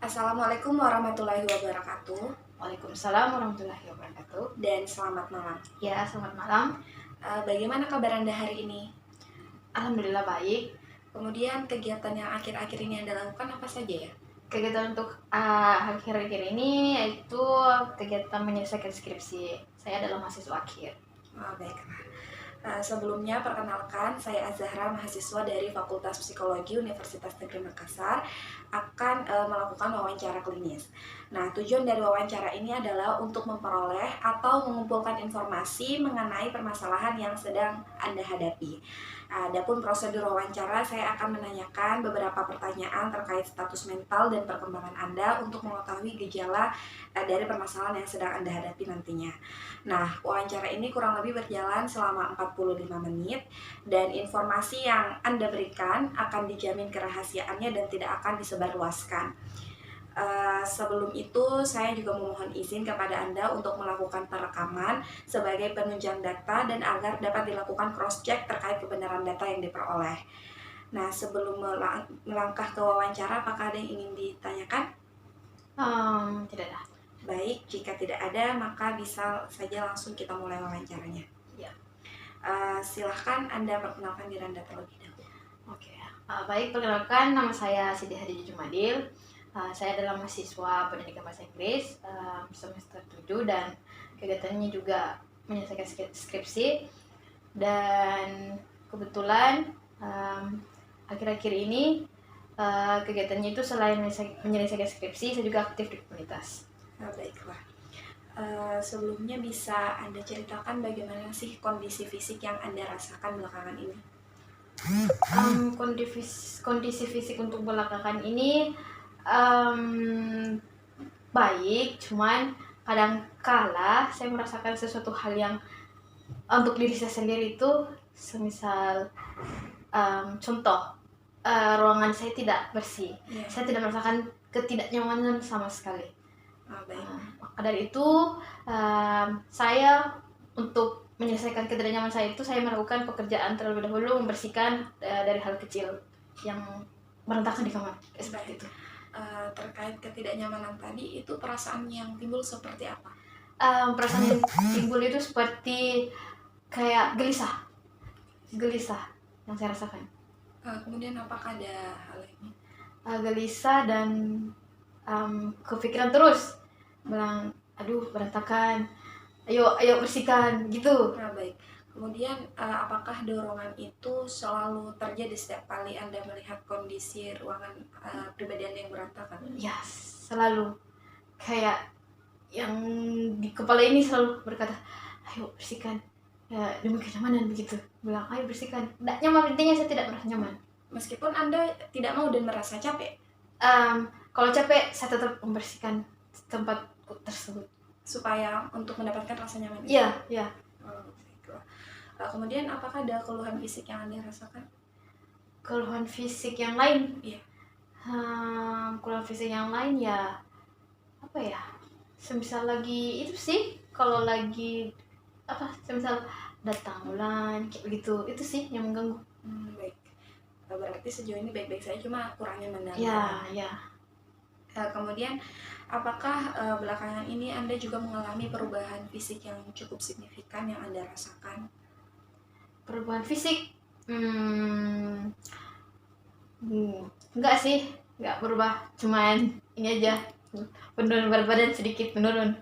Assalamualaikum warahmatullahi wabarakatuh. Waalaikumsalam warahmatullahi wabarakatuh. Dan selamat malam. Ya, selamat malam. Bagaimana kabar Anda hari ini? Alhamdulillah baik. Kemudian kegiatan yang akhir-akhir ini Anda lakukan apa saja ya? Kegiatan untuk akhir-akhir ini yaitu kegiatan menyelesaikan skripsi. Saya adalah mahasiswa akhir. Baiklah. Sebelumnya perkenalkan, saya Azahra, mahasiswa dari Fakultas Psikologi Universitas Negeri Makassar, akan melakukan wawancara klinis. Nah, tujuan dari wawancara ini adalah untuk memperoleh atau mengumpulkan informasi mengenai permasalahan yang sedang Anda hadapi. Adapun prosedur wawancara, saya akan menanyakan beberapa pertanyaan terkait status mental dan perkembangan Anda untuk mengetahui gejala dari permasalahan yang sedang Anda hadapi nantinya. Nah, wawancara ini kurang lebih berjalan selama 45 menit dan informasi yang Anda berikan akan dijamin kerahasiaannya dan tidak akan disebarluaskan. Sebelum itu, saya juga memohon izin kepada Anda untuk melakukan perekaman sebagai penunjang data dan agar dapat dilakukan cross-check terkait kebenaran data yang diperoleh. Nah, sebelum melangkah ke wawancara, apakah ada yang ingin ditanyakan? Tidak ada. Baik, jika tidak ada, maka bisa saja langsung kita mulai wawancaranya. Ya. Silahkan Anda perkenalkan diri Anda terlebih dahulu. Oke. Baik, perkenalkan, nama saya Siti Hadijah Jumadil. Saya adalah mahasiswa pendidikan bahasa Inggris semester 7 dan kegiatannya juga menyelesaikan skripsi. Dan kebetulan akhir-akhir ini kegiatannya itu selain menyelesaikan skripsi, saya juga aktif di komunitas. Baiklah. Sebelumnya bisa Anda ceritakan bagaimana sih kondisi fisik yang Anda rasakan belakangan ini? Kondisi fisik untuk belakangan ini baik, cuman kadang kala saya merasakan sesuatu hal yang untuk diri saya sendiri itu, semisal contoh ruangan saya tidak bersih, saya tidak merasakan ketidaknyamanan sama sekali. Maka dari itu saya untuk menyelesaikan ketidaknyamanan saya itu, saya melakukan pekerjaan terlebih dahulu, membersihkan dari hal kecil yang berantakan di kamar seperti itu. Terkait ketidaknyamanan tadi, itu perasaan yang timbul seperti apa? Perasaan yang timbul itu seperti kayak gelisah yang saya rasakan. Kemudian apakah ada hal ini? Gelisah dan kepikiran terus, bilang aduh berantakan, ayo bersihkan gitu. Baik. Kemudian apakah dorongan itu selalu terjadi setiap kali Anda melihat kondisi ruangan pribadi Anda yang berantakan? Ya, selalu kayak yang di kepala ini selalu berkata, ayo bersihkan, ya demi kenyamanan begitu. Bilang ayo bersihkan, tidak nyaman, intinya saya tidak merasa nyaman. Meskipun Anda tidak mau dan merasa capek? Kalau capek, saya tetap membersihkan tempat tersebut. Supaya untuk mendapatkan rasa nyaman? Iya. Kemudian apakah ada keluhan fisik yang Anda rasakan? Keluhan fisik yang lain? Iya. Keluhan fisik yang lain ya apa ya? Semisal lagi itu sih, kalau lagi semisal datang bulan kayak begitu, itu sih yang mengganggu. Baik. Berarti sejauh ini baik-baik saja, cuma kurang nyaman. Ya. Kemudian apakah belakangan ini Anda juga mengalami perubahan fisik yang cukup signifikan yang Anda rasakan? Perubahan fisik? Enggak sih, enggak berubah, cuman ini aja, penurunan berat badan sedikit menurun.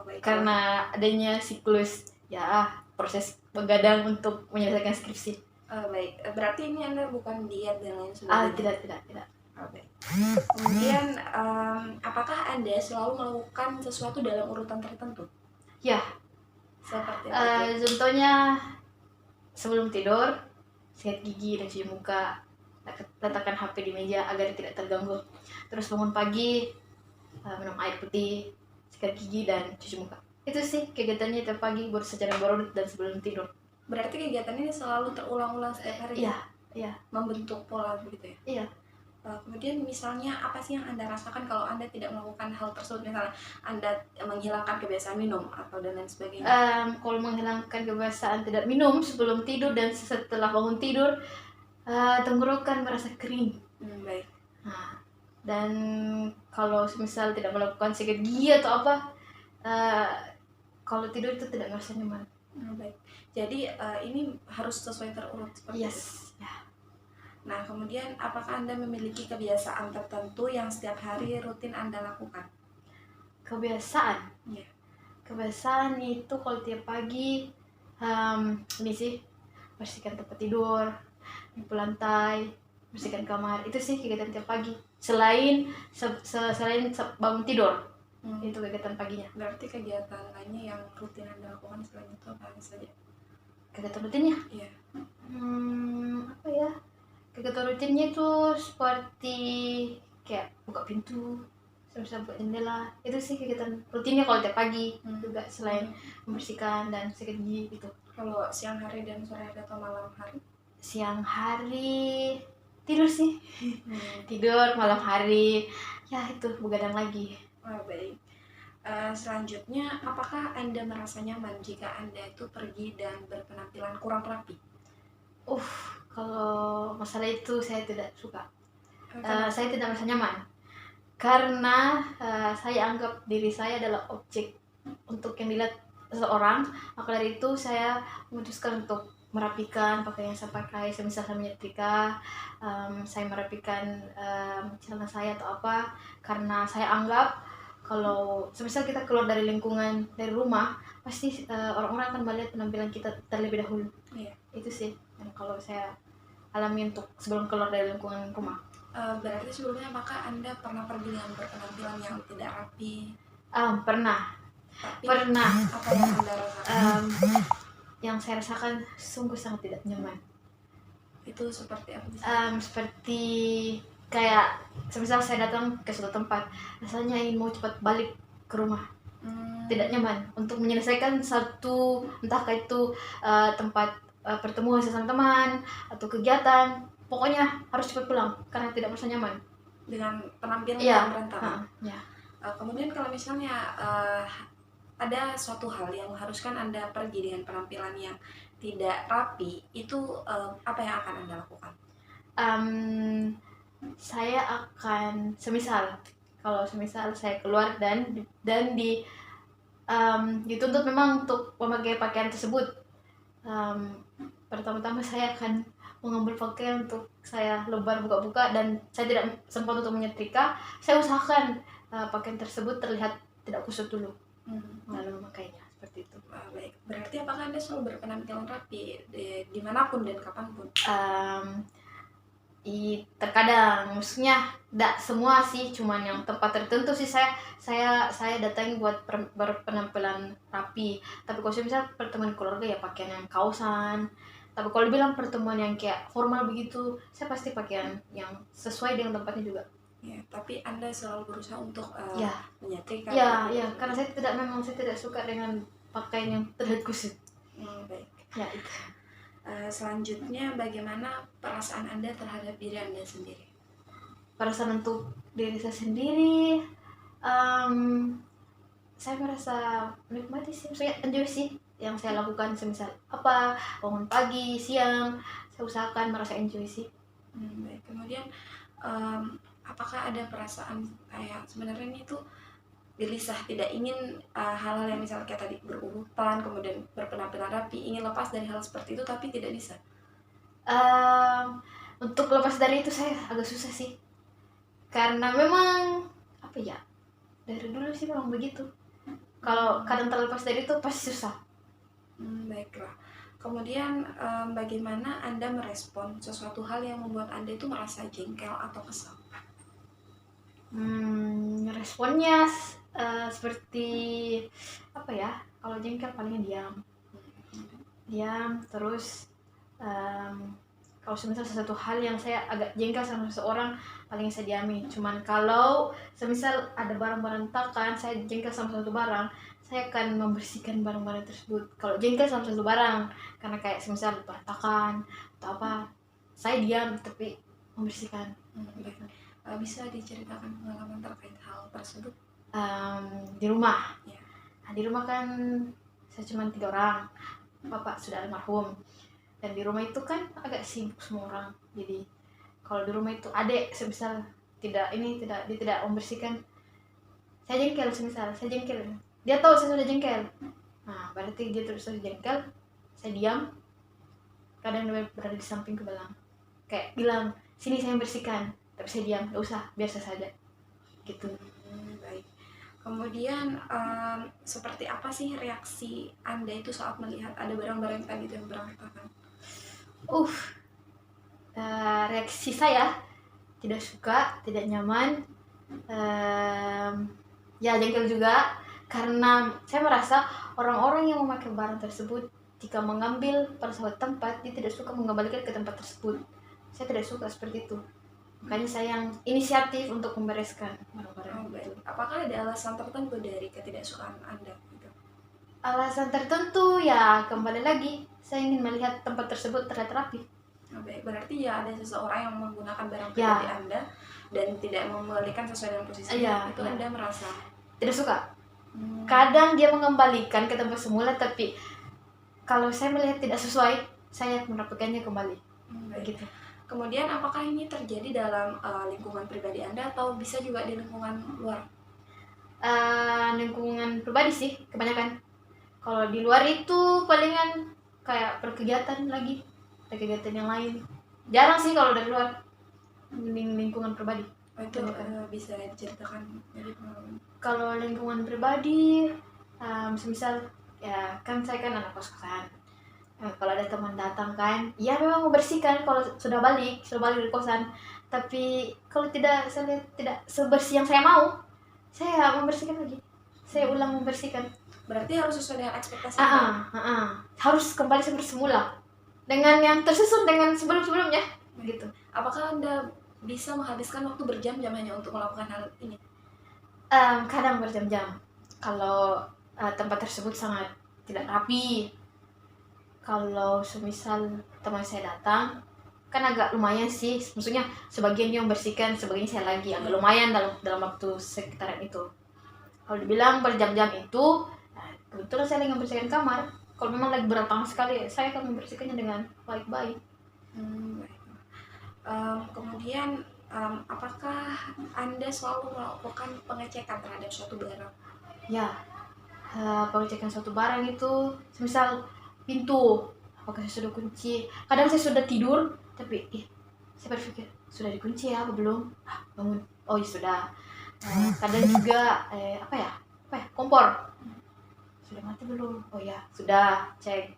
Baik. Karena adanya siklus proses begadang untuk menyelesaikan skripsi. Baik, berarti ini Anda bukan diet dan lain sebagainya? Tidak. Baik. Kemudian apakah Anda selalu melakukan sesuatu dalam urutan tertentu? Ya. Seperti apa? Contohnya sebelum tidur, sikat gigi dan cuci muka, letakkan HP di meja agar tidak terganggu. Terus bangun pagi, minum air putih, sikat gigi dan cuci muka. Itu sih kegiatannya tiap pagi secara berurut dan sebelum tidur. Berarti kegiatan ini selalu terulang-ulang setiap hari? Iya. Membentuk pola begitu ya? Iya. Kemudian misalnya apa sih yang Anda rasakan kalau Anda tidak melakukan hal tersebut? Misalnya Anda menghilangkan kebiasaan minum atau dan lain sebagainya? Kalau menghilangkan kebiasaan tidak minum sebelum tidur dan setelah bangun tidur, tenggorokan merasa kering. Baik. Dan kalau misal tidak melakukan sikat gigi atau apa, kalau tidur itu tidak merasa nyaman. Baik. Jadi ini harus sesuai terurut seperti itu. Yes, ya. Nah, kemudian apakah Anda memiliki kebiasaan tertentu yang setiap hari rutin Anda lakukan? Kebiasaan. Iya. Kebiasaan itu kalau tiap pagi ini sih, bersihkan tempat tidur, nyapu lantai, bersihkan kamar. Itu sih kegiatan tiap pagi. Selain bangun tidur, itu kegiatan paginya. Berarti kegiatan lainnya yang rutin Anda lakukan selain itu apa saja? Kegiatan rutinnya? Iya. Apa ya? Kegiatan rutinnya itu seperti kayak buka pintu, bisa buka jendela. Itu sih kegiatan rutinnya kalau tiap pagi. Juga selain membersihkan dan sikat gigi itu. Kalau siang hari dan sore hari atau malam hari? Siang hari tidur sih. Tidur, malam hari ya itu begadang lagi. Baik. Selanjutnya, apakah Anda merasa nyaman jika Anda itu pergi dan berpenampilan kurang rapi? Kalau masalah itu saya tidak suka. Kenapa? Saya tidak merasa nyaman karena saya anggap diri saya adalah objek untuk yang dilihat seseorang. Maka dari itu saya memutuskan untuk merapikan pakaian yang saya pakai. Semisal saya menyetrika, saya merapikan celana saya atau apa, karena saya anggap kalau semisal kita keluar dari lingkungan, dari rumah, pasti orang-orang akan melihat penampilan kita terlebih dahulu. Iya. Itu sih yang kalau saya alami untuk sebelum keluar dari lingkungan rumah. Berarti sebelumnya apakah Anda pernah pergi dengan berpenampilan yang tidak rapi? Pernah. Tapi Pernah. apa yang Anda rasakan? Yang saya rasakan sungguh sangat tidak nyaman. Itu seperti apa? Seperti kayak semisal saya datang ke suatu tempat, rasanya ingin mau cepat balik ke rumah. Tidak nyaman untuk menyelesaikan satu, entahkah itu tempat pertemuan sesama teman atau kegiatan, pokoknya harus cepat pulang karena tidak merasa nyaman dengan penampilan yang berantakan. Ya. Kemudian kalau misalnya ada suatu hal yang mengharuskan Anda pergi dengan penampilan yang tidak rapi, itu apa yang akan Anda lakukan? Saya akan kalau saya keluar dan dituntut memang untuk memakai pakaian tersebut, pertama-tama saya akan mengambil pakaian untuk saya lebar buka-buka dan saya tidak sempat untuk menyetrika. Saya usahakan pakaian tersebut terlihat tidak kusut dulu, lalu memakainya seperti itu. Baik, berarti apakah Anda selalu berpenampilan rapi dimanapun dan kapanpun? Terkadang, maksudnya tidak semua sih, cuman yang tempat tertentu sih saya datangi buat berpenampilan rapi. Tapi kalau misal pertemuan keluarga ya pakaian yang kausan. Tapi kalau dibilang pertemuan yang kayak formal begitu, saya pasti pakaian yang sesuai dengan tempatnya juga. Ya, tapi Anda selalu berusaha untuk menyetrika. Ya, karena saya tidak suka dengan pakaian yang terlihat kusut. Baik. Ya itu. Selanjutnya, bagaimana perasaan Anda terhadap diri Anda sendiri? Perasaan untuk diri saya sendiri, saya merasa menikmati sih, saya enjoy sih yang saya lakukan. Semisal bangun pagi, siang, saya usahakan merasa enjoy sih. Baik. Kemudian apakah ada perasaan kayak sebenarnya ini tuh gelisah, tidak ingin hal-hal yang misalnya kayak tadi berurutan, kemudian berpenampilan rapi, ingin lepas dari hal seperti itu tapi tidak bisa? Untuk lepas dari itu saya agak susah sih, karena memang dari dulu sih memang begitu. Kalau kadang terlepas dari itu pasti susah. Baiklah. Kemudian bagaimana Anda merespon sesuatu hal yang membuat Anda itu merasa jengkel atau kesal? Responnya seperti kalau jengkel palingnya diam terus. Kalau semisal sesuatu hal yang saya agak jengkel sama seseorang, paling saya diami. Cuman kalau semisal ada barang-barang takan, saya jengkel sama satu barang, saya akan membersihkan barang-barang tersebut. Kalau jengkel sama satu barang, karena kayak semisal berantakan atau apa, saya diam tapi membersihkan. Bisa diceritakan pengalaman terkait hal tersebut? Di rumah. Ya. Di rumah kan saya cuma 3 orang, bapak sudah almarhum, dan di rumah itu kan agak sibuk semua orang. Jadi kalau di rumah itu adik semisal dia tidak membersihkan, saya jengkel. Semisal saya jengkel, dia tahu saya sudah jengkel, nah berarti dia terus jengkel, saya diam. Kadang dia berada di samping ke belakang kayak bilang, sini saya bersihkan, tapi saya diam, gak usah, biasa saja gitu. Baik. Kemudian seperti apa sih reaksi Anda itu saat melihat ada barang-barang tadi itu yang berantakan? Reaksi saya tidak suka, tidak nyaman, ya jengkel juga, karena saya merasa orang-orang yang memakai barang tersebut jika mengambil pada suatu tempat, dia tidak suka mengembalikan ke tempat tersebut. Saya tidak suka seperti itu, makanya saya yang inisiatif untuk membereskan barang-barang itu. Apakah ada alasan tertentu dari ketidaksukaan Anda? Gitu? Alasan tertentu ya kembali lagi, saya ingin melihat tempat tersebut terlihat rapi. Baik, berarti ya ada seseorang yang menggunakan barang pribadi Anda dan tidak mengembalikan sesuai dengan posisinya, itu Anda merasa tidak suka. Kadang dia mengembalikan ke tempat semula, tapi kalau saya melihat tidak sesuai, saya merapikannya kembali. Begitu. Kemudian apakah ini terjadi dalam lingkungan pribadi Anda atau bisa juga di lingkungan luar? Lingkungan pribadi sih kebanyakan. Kalau di luar itu palingan kayak berkegiatan lagi, ada kegiatan yang lain. Jarang sih kalau dari luar, lingkungan pribadi. Itu bisa diceritakan dari pengalaman? Kalau lingkungan pribadi, misal ya kan saya kan anak kos-kosan. Kalau ada teman datang kan, ya memang membersihkan kalau sudah balik dari kosan. Tapi kalau tidak, saya lihat tidak sebersih yang saya mau, saya membersihkan lagi. Saya ulang membersihkan. Berarti harus sesuai dengan ekspektasi. Harus kembali seperti semula, dengan yang tersusun dengan sebelum-sebelumnya gitu. Apakah Anda bisa menghabiskan waktu berjam-jam hanya untuk melakukan hal ini? Kadang berjam-jam kalau tempat tersebut sangat tidak rapi. Kalau semisal teman saya datang, kan agak lumayan sih, maksudnya sebagian dia membersihkan, sebagian saya lagi, agak lumayan dalam waktu sekitaran itu. Kalau dibilang berjam-jam itu, kebetulan saya lagi membersihkan kamar. Kalau memang lagi berantakan sekali, saya akan membersihkannya dengan baik-baik. Kemudian apakah Anda selalu melakukan pengecekan terhadap suatu barang? Ya, pengecekan suatu barang itu, semisal pintu, apakah saya sudah kunci? Kadang saya sudah tidur, tapi saya berpikir sudah dikunci ya, apa belum? Bangun, oh ya sudah. Kadang juga kompor sudah mati belum? Oh ya sudah, cek.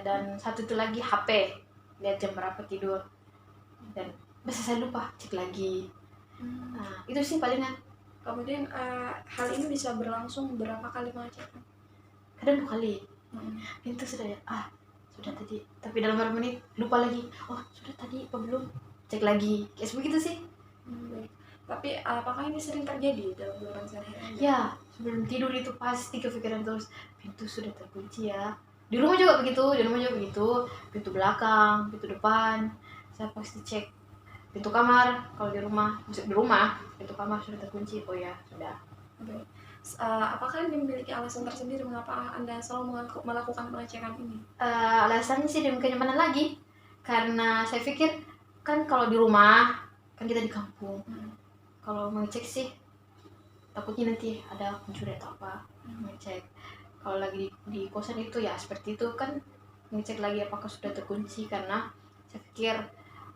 Dan satu itu lagi HP, lihat jam berapa tidur, dan bisa saya lupa, cek lagi. Nah itu sih palingan. Kemudian hal ini bisa berlangsung berapa kali pengecekan? Kadang 2 kali. Itu sudah ya, sudah tadi, tapi dalam beberapa menit lupa lagi, oh sudah tadi apa belum, cek lagi, kayak begitu sih. Tapi apakah ini sering terjadi dalam kehidupan sehari-hari? Ya, sebelum tidur itu pasti kepikiran terus, pintu sudah terkunci ya. Di rumah juga begitu, pintu belakang, pintu depan, saya pasti cek. Pintu kamar, kalau di rumah, pintu kamar sudah terkunci, oh ya sudah. Apakah Anda memiliki alasan tersendiri mengapa Anda selalu melakukan pengecekan ini? Alasannya sih demi kenyamanan lagi, karena saya pikir kan kalau di rumah, kan kita di kampung, kalau mengecek sih takutnya nanti ada pencuri atau apa, mengecek. Kalau lagi di kosan itu ya seperti itu kan, mengecek lagi apakah sudah terkunci, karena saya pikir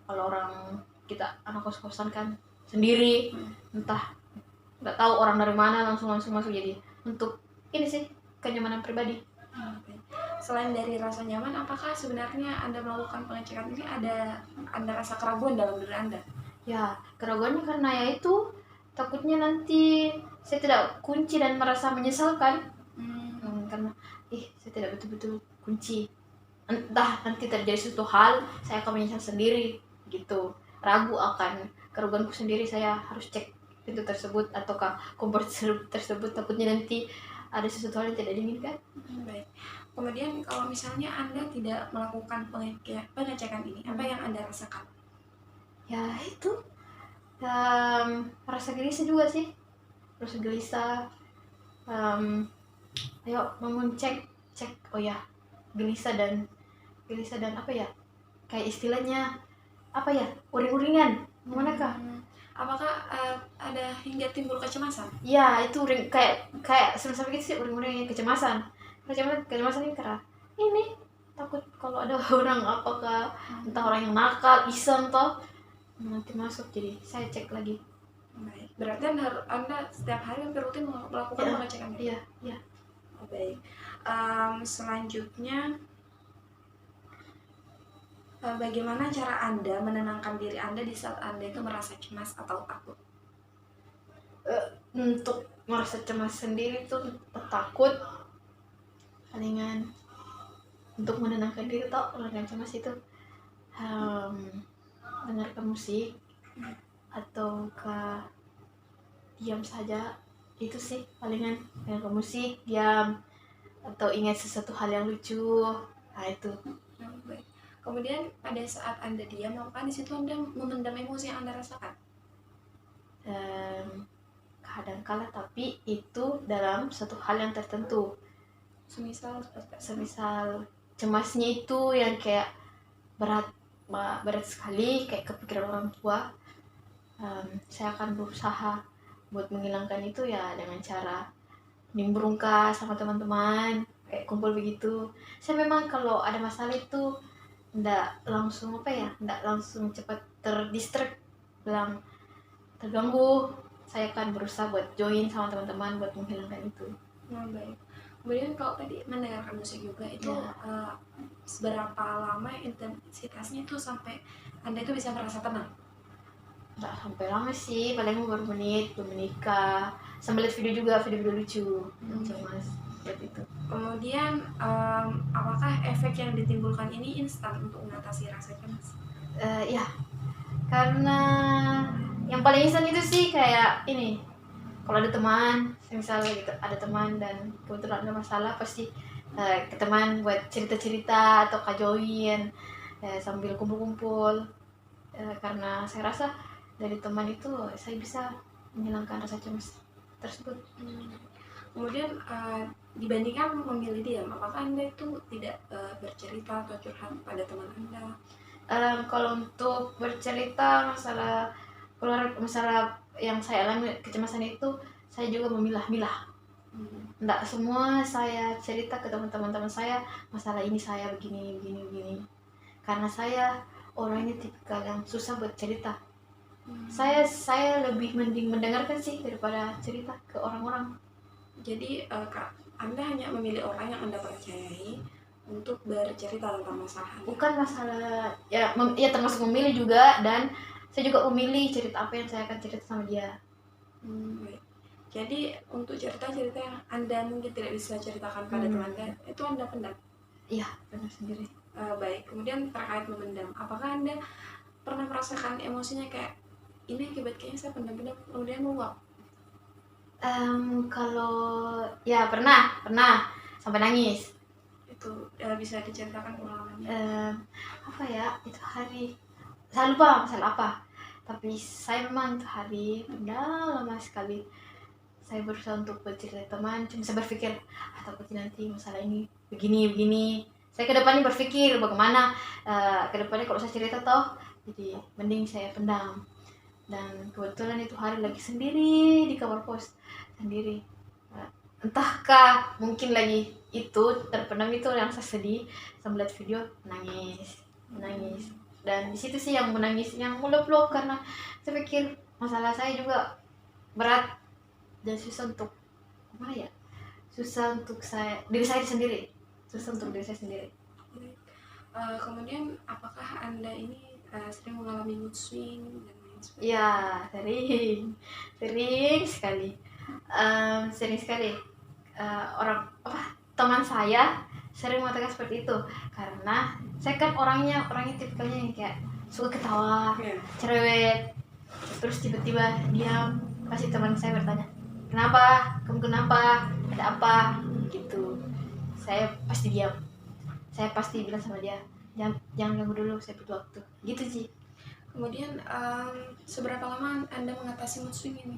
kalau orang kita anak kos-kosan kan sendiri, entah nggak tahu orang dari mana langsung masuk, jadi untuk ini sih kenyamanan pribadi. Selain dari rasa nyaman, apakah sebenarnya Anda melakukan pengecekan ini ada Anda rasa keraguan dalam diri Anda? Ya, keraguannya karena ya itu takutnya nanti saya tidak kunci dan merasa menyesalkan. Karena saya tidak betul-betul kunci, entah nanti terjadi suatu hal, saya akan menyesal sendiri gitu. Ragu akan keraguanku sendiri, saya harus cek pintu tersebut ataukah kompor tersebut, takutnya nanti ada sesuatu hal yang tidak diinginkan. Baik. Kemudian kalau misalnya Anda tidak melakukan pengecekan ini, apa yang Anda rasakan? Ya itu, rasa gelisah juga sih, ayo bangun cek, oh ya gelisah dan apa ya, kayak istilahnya apa ya, uring-uringan, manakah? Apakah ada hingga timbul kecemasan? Ya itu kayak sama-sama gitu sih, uring-uring kecemasan. Kecemasan ini karena ini takut kalau ada orang, apakah entah orang yang nakal iseng toh nanti masuk, jadi saya cek lagi. Baik. Berarti anda setiap hari hampir rutin melakukan Ya, pengecekan ya? iya. Oh, baik. Selanjutnya, bagaimana cara Anda menenangkan diri Anda di saat Anda itu merasa cemas atau takut? Untuk merasa cemas sendiri tuh takut, palingan untuk menenangkan diri toh orang yang cemas itu dengarkan musik atau diam saja. Itu sih palingan, dengarkan musik, diam, atau ingat sesuatu hal yang lucu. Nah itu. Baik. Kemudian pada saat Anda diam, apakah di situ Anda memendam emosi yang Anda rasakan? Kadang kala, tapi itu dalam satu hal yang tertentu. Semisal Cemasnya itu yang kayak berat sekali, kayak kepikiran orang tua. Saya akan berusaha buat menghilangkan itu ya dengan cara nimbrung sama teman-teman, kayak kumpul begitu. Saya memang kalau ada masalah itu ndak langsung cepat terdistract, bilang terganggu. Saya akan berusaha buat join sama teman-teman buat menghilangkan itu. Baik. Kemudian kalau tadi mendengarkan musik juga itu seberapa lama intensitasnya itu sampai Anda itu bisa merasa tenang? Nggak sampai lama sih, paling beberapa menit, 2 menit kah. Sambil lihat video juga, video lucu, cemas seperti itu. Kemudian apakah efek yang ditimbulkan ini instan untuk mengatasi rasa cemas? Ya, karena yang paling instan itu sih kayak ini, kalau ada teman, misalnya gitu, ada teman dan kebetulan ada masalah, pasti ke teman buat cerita-cerita atau kajoin sambil kumpul-kumpul. Karena saya rasa dari teman itu saya bisa menghilangkan rasa cemas tersebut. Kemudian dibandingkan memilih diam, apakah Anda itu tidak bercerita atau curhat pada teman Anda? Kalau untuk bercerita masalah yang saya alami kecemasan itu, saya juga memilah-milah. Nggak semua saya cerita ke teman-teman saya masalah ini, saya begini. Karena saya orangnya tipikal yang susah buat cerita. Saya lebih mending mendengarkan sih daripada cerita ke orang-orang. Jadi Anda hanya memilih orang yang Anda percayai untuk bercerita tentang masalah Anda? Bukan masalah ya, termasuk memilih juga, dan saya juga memilih cerita apa yang saya akan cerita sama dia. Baik. Jadi untuk cerita-cerita yang Anda mungkin tidak bisa ceritakan pada teman Anda, itu Anda pendam? Iya, pendam sendiri. Baik. Kemudian terkait memendam, apakah Anda pernah merasakan emosinya kayak ini akibat kayaknya saya pendam-pendam kemudian meluap? Kalau ya pernah sampai nangis. Itu bisa diceritakan pengalamannya? Apa ya, itu hari saya lupa masalah apa, tapi saya memang itu hari udah lama sekali. Saya berusaha untuk bercerita teman, cuma saya berpikir takutnya nanti masalah ini begini. Saya ke depannya berpikir bagaimana ke depannya kalau saya cerita toh, jadi mending saya pendam. Dan kebetulan itu hari lagi sendiri di kamar kos sendiri. Entahkah mungkin lagi itu terpendam itu yang saya sedih, sambil lihat video menangis. Dan di situ sih yang menangis, yang meluk-meluk, karena saya pikir masalah saya juga berat dan susah untuk diri saya sendiri. Kemudian apakah Anda ini sering mengalami mood swing dan lain sebagainya? Ya, sering sekali. Teman saya sering mengatakan seperti itu, karena saya kan orangnya tipikalnya yang kayak suka ketawa, cerewet, terus tiba-tiba diam. Pasti teman saya bertanya, kamu kenapa, ada apa gitu. Saya pasti diam, saya pasti bilang sama dia, jangan ganggu dulu, saya butuh waktu, gitu sih. Kemudian seberapa lama Anda mengatasi mood swing ini?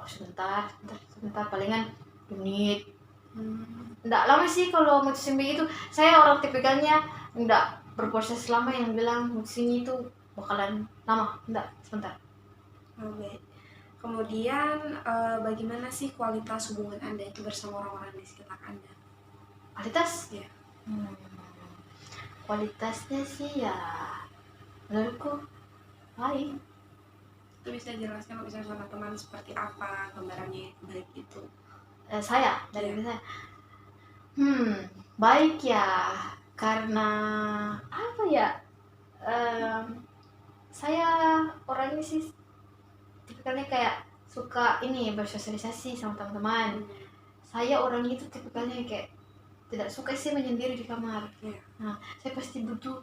Sebentar, palingan 2 menit. Nggak lama sih kalau mood swing itu. Saya orang tipikalnya nggak berproses lama yang bilang mood swing itu bakalan lama. Nggak, sebentar. Oh, baik. Kemudian bagaimana sih kualitas hubungan Anda itu bersama orang-orang di sekitar Anda? Kualitas? Ya. Hmm, kualitasnya sih ya menurutku baik. Itu bisa jelaskan misalnya sama teman seperti apa gambarannya baik itu? Saya dari Ya. diri saya baik ya karena apa ya, saya orangnya sih tipikalnya kayak suka ini bersosialisasi sama teman-teman. Saya orangnya itu tipikalnya kayak tidak suka sih menyendiri di kamar. Iya. Nah, saya pasti butuh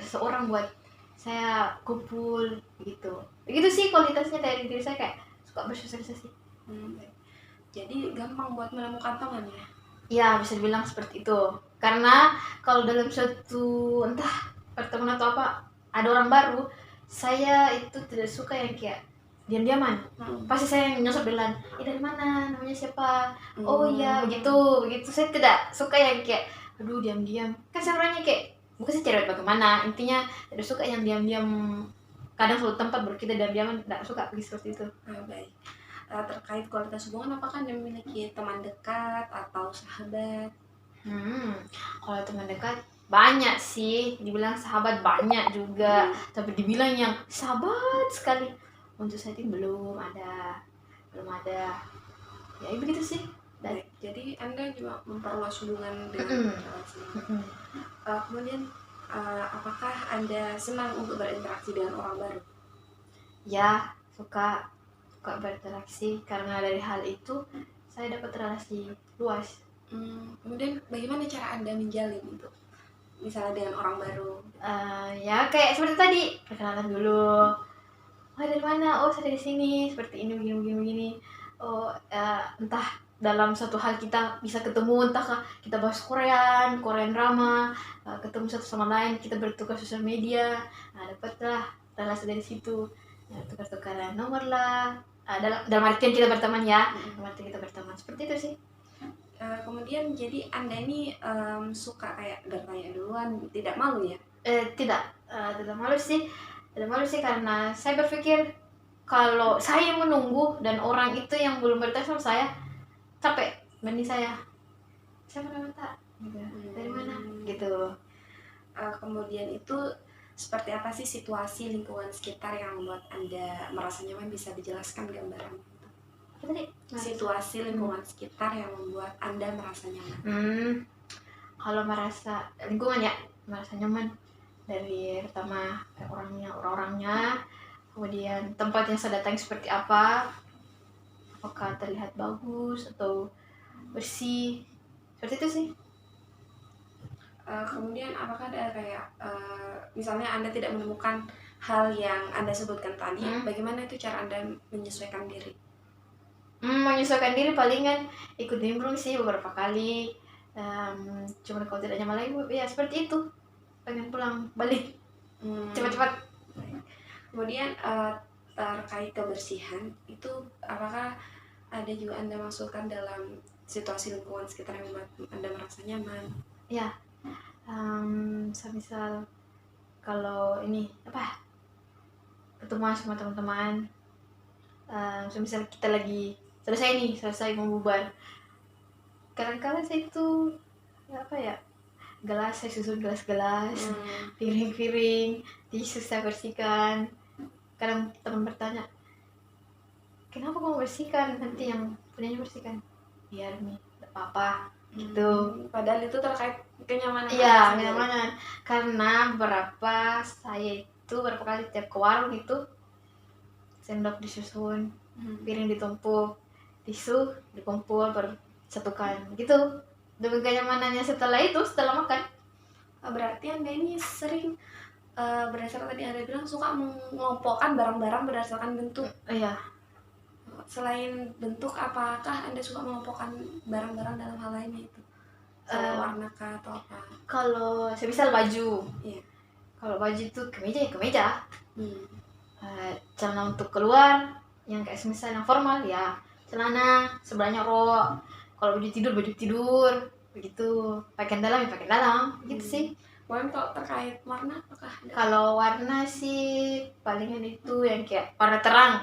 seseorang buat saya kumpul gitu. Begitu sih kualitasnya dari diri saya, kayak suka bersosialisasi. Baik. Jadi gampang buat menemukan teman ya? Ya, bisa dibilang seperti itu. Karena kalau dalam suatu entah pertemuan atau apa, ada orang baru, saya itu tidak suka yang kayak diam-diaman. Pasti saya yang nyosor duluan. Dari mana? Namanya siapa? Oh iya, begitu. Saya tidak suka yang kayak aduh diam-diam. Kan saya orangnya kayak bukan sih cewek bagaimana. Intinya tidak suka yang diam-diam. Kadang suatu tempat baru kita diam-diaman, tidak suka begitu seperti itu. Baik. Terkait kualitas hubungan, apakah Anda memiliki teman dekat atau sahabat? Kalau teman dekat banyak sih, dibilang sahabat banyak juga, tapi dibilang yang sahabat sekali untuk saat ini belum ada. Ya begitu sih. Baik, jadi Anda juga memperluas hubungan dengan relasi. Kemudian apakah Anda senang untuk berinteraksi dengan orang baru? Ya, suka berinteraksi, karena dari hal itu saya dapat relasi luas. Kemudian bagaimana cara Anda menjalin itu? Misalnya dengan orang baru? Ya kayak seperti tadi, perkenalan dulu. Oh dari mana? Oh saya dari sini. Seperti ini, begini. Oh entah dalam suatu hal kita bisa ketemu, entah kita bahas Korean drama, ketemu satu sama lain, kita bertukar sosial media, dapatlah relasi dari situ. Tukar-tukaran nomor lah, dalam artian kita berteman ya, dalam artian kita berteman, seperti itu sih. Kemudian jadi Anda ini suka kayak bertanya duluan, tidak malu ya? Tidak malu sih, karena saya berpikir kalau saya menunggu dan orang itu yang belum bertanya sama saya capek, mending saya pernah minta gitu. Dari mana gitu. Kemudian itu seperti apa sih situasi lingkungan sekitar yang membuat Anda merasa nyaman? Bisa dijelaskan gambaran Apa tadi? situasi lingkungan sekitar yang membuat Anda merasa nyaman? Kalau merasa lingkungan ya, merasa nyaman dari pertama orang-orangnya, kemudian tempat yang saya datangi seperti apa, apakah terlihat bagus atau bersih, seperti itu sih. Kemudian apakah ada kayak misalnya Anda tidak menemukan hal yang Anda sebutkan tadi, bagaimana itu cara Anda menyesuaikan diri? Menyesuaikan diri palingan ikut nimbrung sih beberapa kali. Cuman kalau tidak nyaman lagi ya seperti itu, pengen pulang balik cepat-cepat. Kemudian terkait kebersihan itu, apakah ada juga Anda masukkan dalam situasi lingkungan sekitar yang membuat Anda merasa nyaman? Ya, misal kalau ini apa, ketemuan sama teman-teman, misal kita lagi selesai mau bubar, kadang-kadang saya itu apa ya, gelas saya susun gelas-gelas, piring-piring, tisu saya bersihkan. Kadang teman bertanya, kenapa kamu bersihkan, nanti yang punyanya bersihkan? Biar nih, tidak apa-apa gitu. Padahal itu terkait kenyamanan. Iya, kenyamanan. Karena saya itu berapa kali tiap ke warung itu, sendok disusun, piring ditumpuk, tisu dikumpul bersatukan gitu, demi kenyamanannya setelah makan. Berarti Anda ini sering berdasarkan tadi Anda bilang suka mengelompokkan barang-barang berdasarkan bentuk. Iya. Selain bentuk, apakah Anda suka mengelompokkan barang-barang dalam hal lainnya itu? Warna kah atau apa? Kalau semisal baju, iya. Kalau baju itu kemeja. Celana untuk keluar yang kayak semisal yang formal ya celana, sebelahnya rok. Kalau baju tidur begitu, pakaian dalam gitu sih. Kemudian kalau terkait warna apakah ada? Kalau warna sih palingan itu yang kayak warna terang,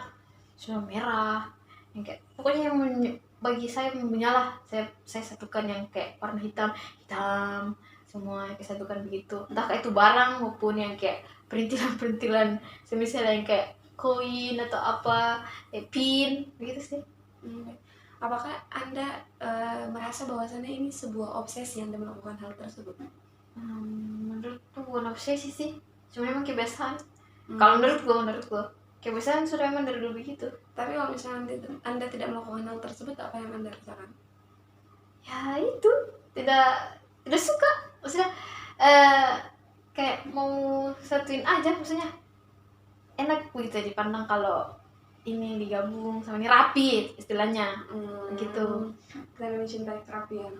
sudah merah, yang kayak pokoknya yang bagi saya menyala. Saya satukan yang kayak warna hitam, hitam semua saya satukan begitu. Entah itu barang maupun yang kayak perintilan-perintilan, semisal yang kayak koin atau apa, pin, begitu sih. Baik. Apakah Anda merasa bahwasannya ini sebuah obsesi Anda melakukan hal tersebut? Menurutku bukan obsesi sih, cuma memang kebiasaan. Kalau menurut gua kebiasaan sudah emang dari dulu begitu. Tapi kalau misalnya Anda tidak melakukan hal tersebut, apa yang Anda rasakan? Ya itu tidak suka, maksudnya kayak mau satuin aja, maksudnya enak begitu dipandang kalau ini digabung sama ini rapi istilahnya, gitu. Karena mencintai kerapian.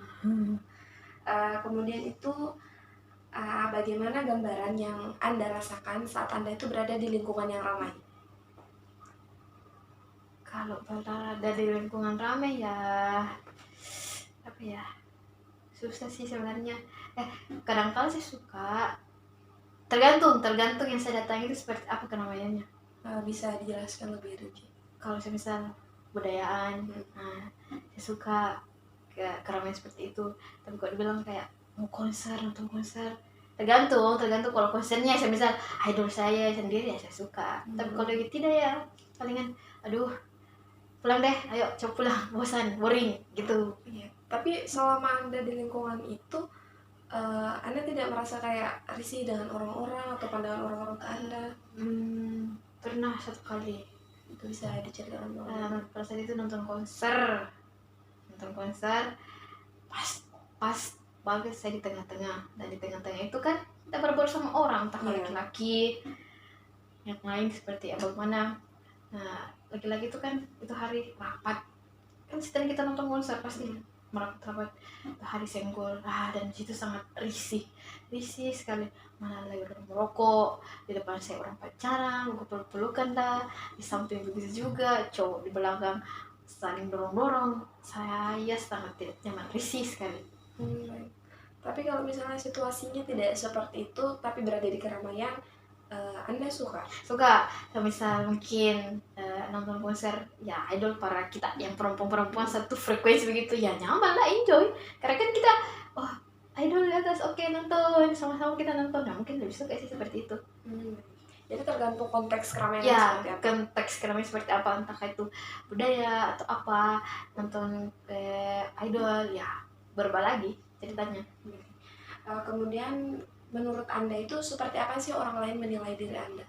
Kemudian itu bagaimana gambaran yang Anda rasakan saat Anda itu berada di lingkungan yang ramai? Kalau berada di lingkungan ramai ya apa ya, susah sih sebenarnya. Kadang-kadang saya suka, tergantung yang saya datangi itu seperti apa namanya. Bisa dijelaskan lebih rinci? Kalau misal budayaan, nah saya suka kayak keramaian seperti itu. Tapi kalau dibilang kayak mau nonton konser, tergantung kalau konsernya saya misal idol saya sendiri ya saya suka. Tapi kalau tidak ya palingan aduh pulang deh, ayo coba pulang, boring gitu. Iya. Tapi selama Anda di lingkungan itu, Anda tidak merasa kayak risih dengan orang-orang atau pandangan orang-orang ke Anda? Pernah satu kali. Itu bisa diceritakan dong? Pada saat itu nonton konser, pas bagus saya di tengah-tengah, dan di tengah-tengah itu kan kita berbaur sama orang, entah laki-laki yang lain seperti apa mana. Nah laki-laki itu kan itu hari rapat kan, setelah kita nonton konser pasti merapat hari senggol, dan situ sangat risih sekali. Mana lagi orang merokok, di depan saya orang pacaran, peluk-pelukan dah, di samping begitu juga cowok di belakang saling dorong-dorong. Saya sangat tidak nyaman, risih sekali. Tapi kalau misalnya situasinya tidak seperti itu tapi berada di keramaian, Anda suka? Misal mungkin nonton konser ya idol para kita yang perempuan satu frekuensi begitu ya, nyaman lah, enjoy. Karena kan kita idol di atas, oke, nonton sama-sama, kita nonton. Nah mungkin lebih suka sih seperti itu. Jadi tergantung konteks keramaian ya, seperti apa? Konteks keramaian seperti apa, entah itu budaya atau apa. Nonton idol ya berubah lagi ceritanya. Kemudian menurut Anda itu seperti apa sih orang lain menilai diri Anda?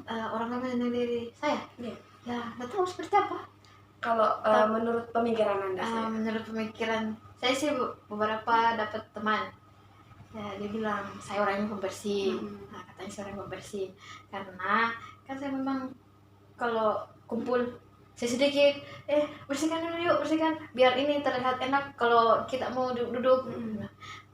Orang lain menilai diri saya? Iya. Ya nggak tahu seperti apa. Kalau menurut pemikiran Anda? Menurut pemikiran saya sih beberapa dapat teman ya, dia bilang saya orangnya pembersih. Nah katanya saya orang pembersih karena kan saya memang kalau kumpul saya sedikit bersihkan dulu yuk, bersihkan biar ini terlihat enak kalau kita mau duduk.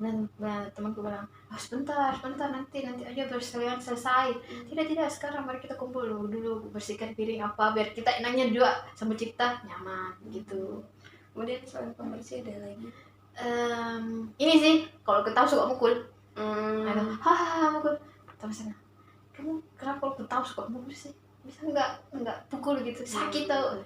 Dan temanku bilang sebentar nanti aja berselian selesai. Tidak sekarang, mari kita kumpul dulu bersihkan piring apa biar kita enaknya juga sama cipta nyaman gitu. Kemudian selain pembersih ada lagi? Ini sih kalau ketahu suka mukul. Mukul sama sana. Kamu kenapa kalau ketahu suka mukul sih? Bisa nggak pukul gitu, sakit tau.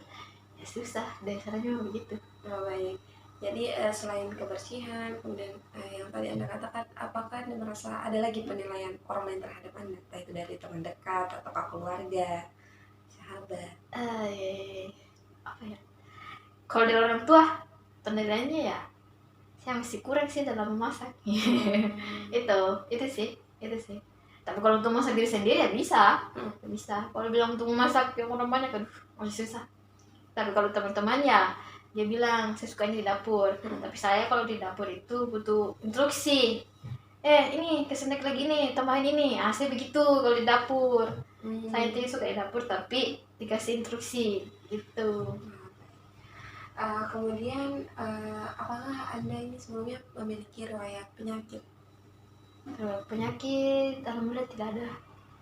Ya susah dasarnya begitu. Baik. Jadi selain kebersihan, kemudian yang tadi Anda katakan, apakah Anda merasa ada lagi penilaian orang lain terhadap Anda, entah itu dari teman dekat atau keluarga, sahabat? Apa ya? Kalau dari orang tua penilaiannya ya saya masih kurang sih dalam memasak. itu sih. Tapi kalau untuk masak diri sendiri ya bisa. Kalau bilang untuk memasak yang orang banyak kan masih susah. Tapi kalau teman-teman ya dia bilang saya sukanya di dapur. Tapi saya kalau di dapur itu butuh instruksi. Ini kesenek lagi nih, tambahin ini. Saya begitu kalau di dapur. Saya tidak suka di dapur tapi dikasih instruksi gitu. Kemudian apakah Anda ini sebelumnya memiliki riwayat penyakit? Penyakit alhamdulillah tidak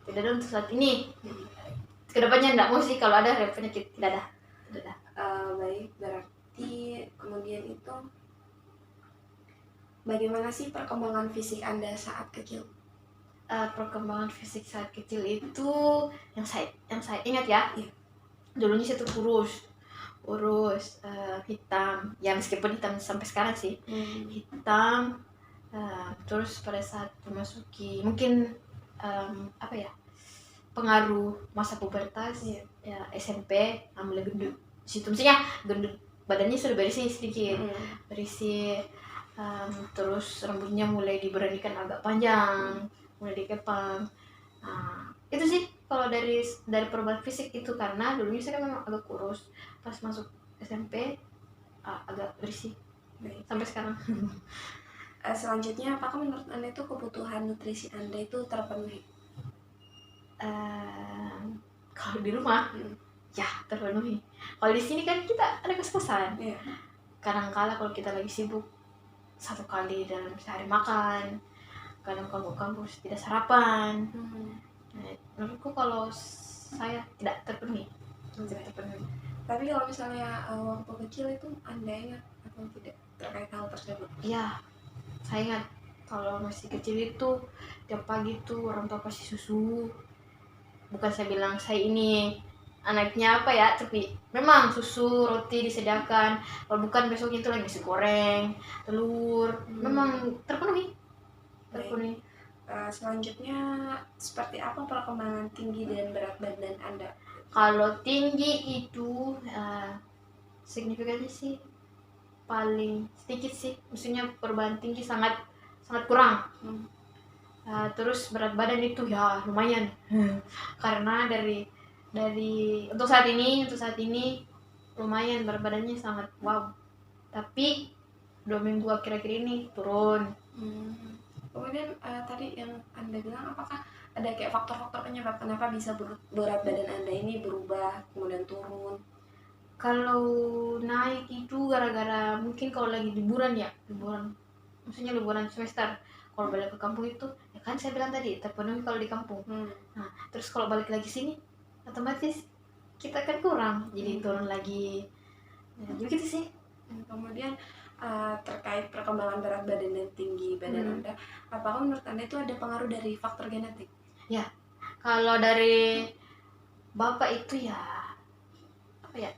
ada untuk saat ini. Kedepannya enggak mau sih kalau ada penyakit, tidak ada. Baik, berarti kemudian itu bagaimana sih perkembangan fisik Anda saat kecil? Perkembangan fisik saat kecil itu yang saya ingat ya, Iya. dulunya saya tuh kurus, hitam, ya meskipun hitam sampai sekarang sih, hitam. Terus pada saat memasuki mungkin apa ya, pengaruh masa pubertas, Iya. ya SMP, mulai gendut. Situ mestinya gendut, badannya sudah berisi sedikit, berisi. Terus rambutnya mulai diberanikan agak panjang, mulai dikepang. Itu sih kalau dari perubahan fisik itu, karena dulunya saya kan memang agak kurus, pas masuk SMP agak berisi Baik. sampai sekarang. Selanjutnya, apakah menurut Anda itu kebutuhan nutrisi Anda itu terpenuhi? Kalau di rumah ya terpenuhi. Kalau di sini kan kita ada kos-kosan. Iya. Kadang-kala kalau kita lagi sibuk, satu kali dalam sehari makan, kadang kalau kampus tidak sarapan. Nah, menurutku kalau saya tidak terpenuhi. Tapi kalau misalnya waktu kecil itu Anda ingat atau tidak terkait hal tersebut? Ya, saya ingat kalau masih kecil itu tiap pagi tuh orang tua kasih susu. Bukan saya bilang saya ini anaknya apa ya, tapi memang susu, roti disediakan. Kalau bukan besoknya itu lagi nasi goreng, telur. Memang terpenuhi. Selanjutnya, seperti apa perkembangan tinggi dan berat badan Anda? Kalau tinggi itu signifikannya sih paling sedikit sih, maksudnya perubahan tinggi sangat kurang. Terus berat badan itu ya lumayan, karena dari untuk saat ini lumayan, berat badannya sangat wow. Tapi 2 minggu akhir-akhir ini turun. Kemudian tadi yang Anda bilang, apakah ada kayak faktor-faktor penyebab kenapa bisa berat badan Anda ini berubah kemudian turun? Kalau naik itu gara-gara mungkin kalau lagi liburan, maksudnya liburan semester. Kalau balik ke kampung itu, ya kan saya bilang tadi terpenuhi kalau di kampung. Nah, terus kalau balik lagi sini, otomatis kita kan kurang, jadi turun lagi. Ya, begitu sih. Kemudian terkait perkembangan berat badan dan tinggi badan Anda, apakah menurut Anda itu ada pengaruh dari faktor genetik? Ya, kalau dari bapak itu ya apa ya,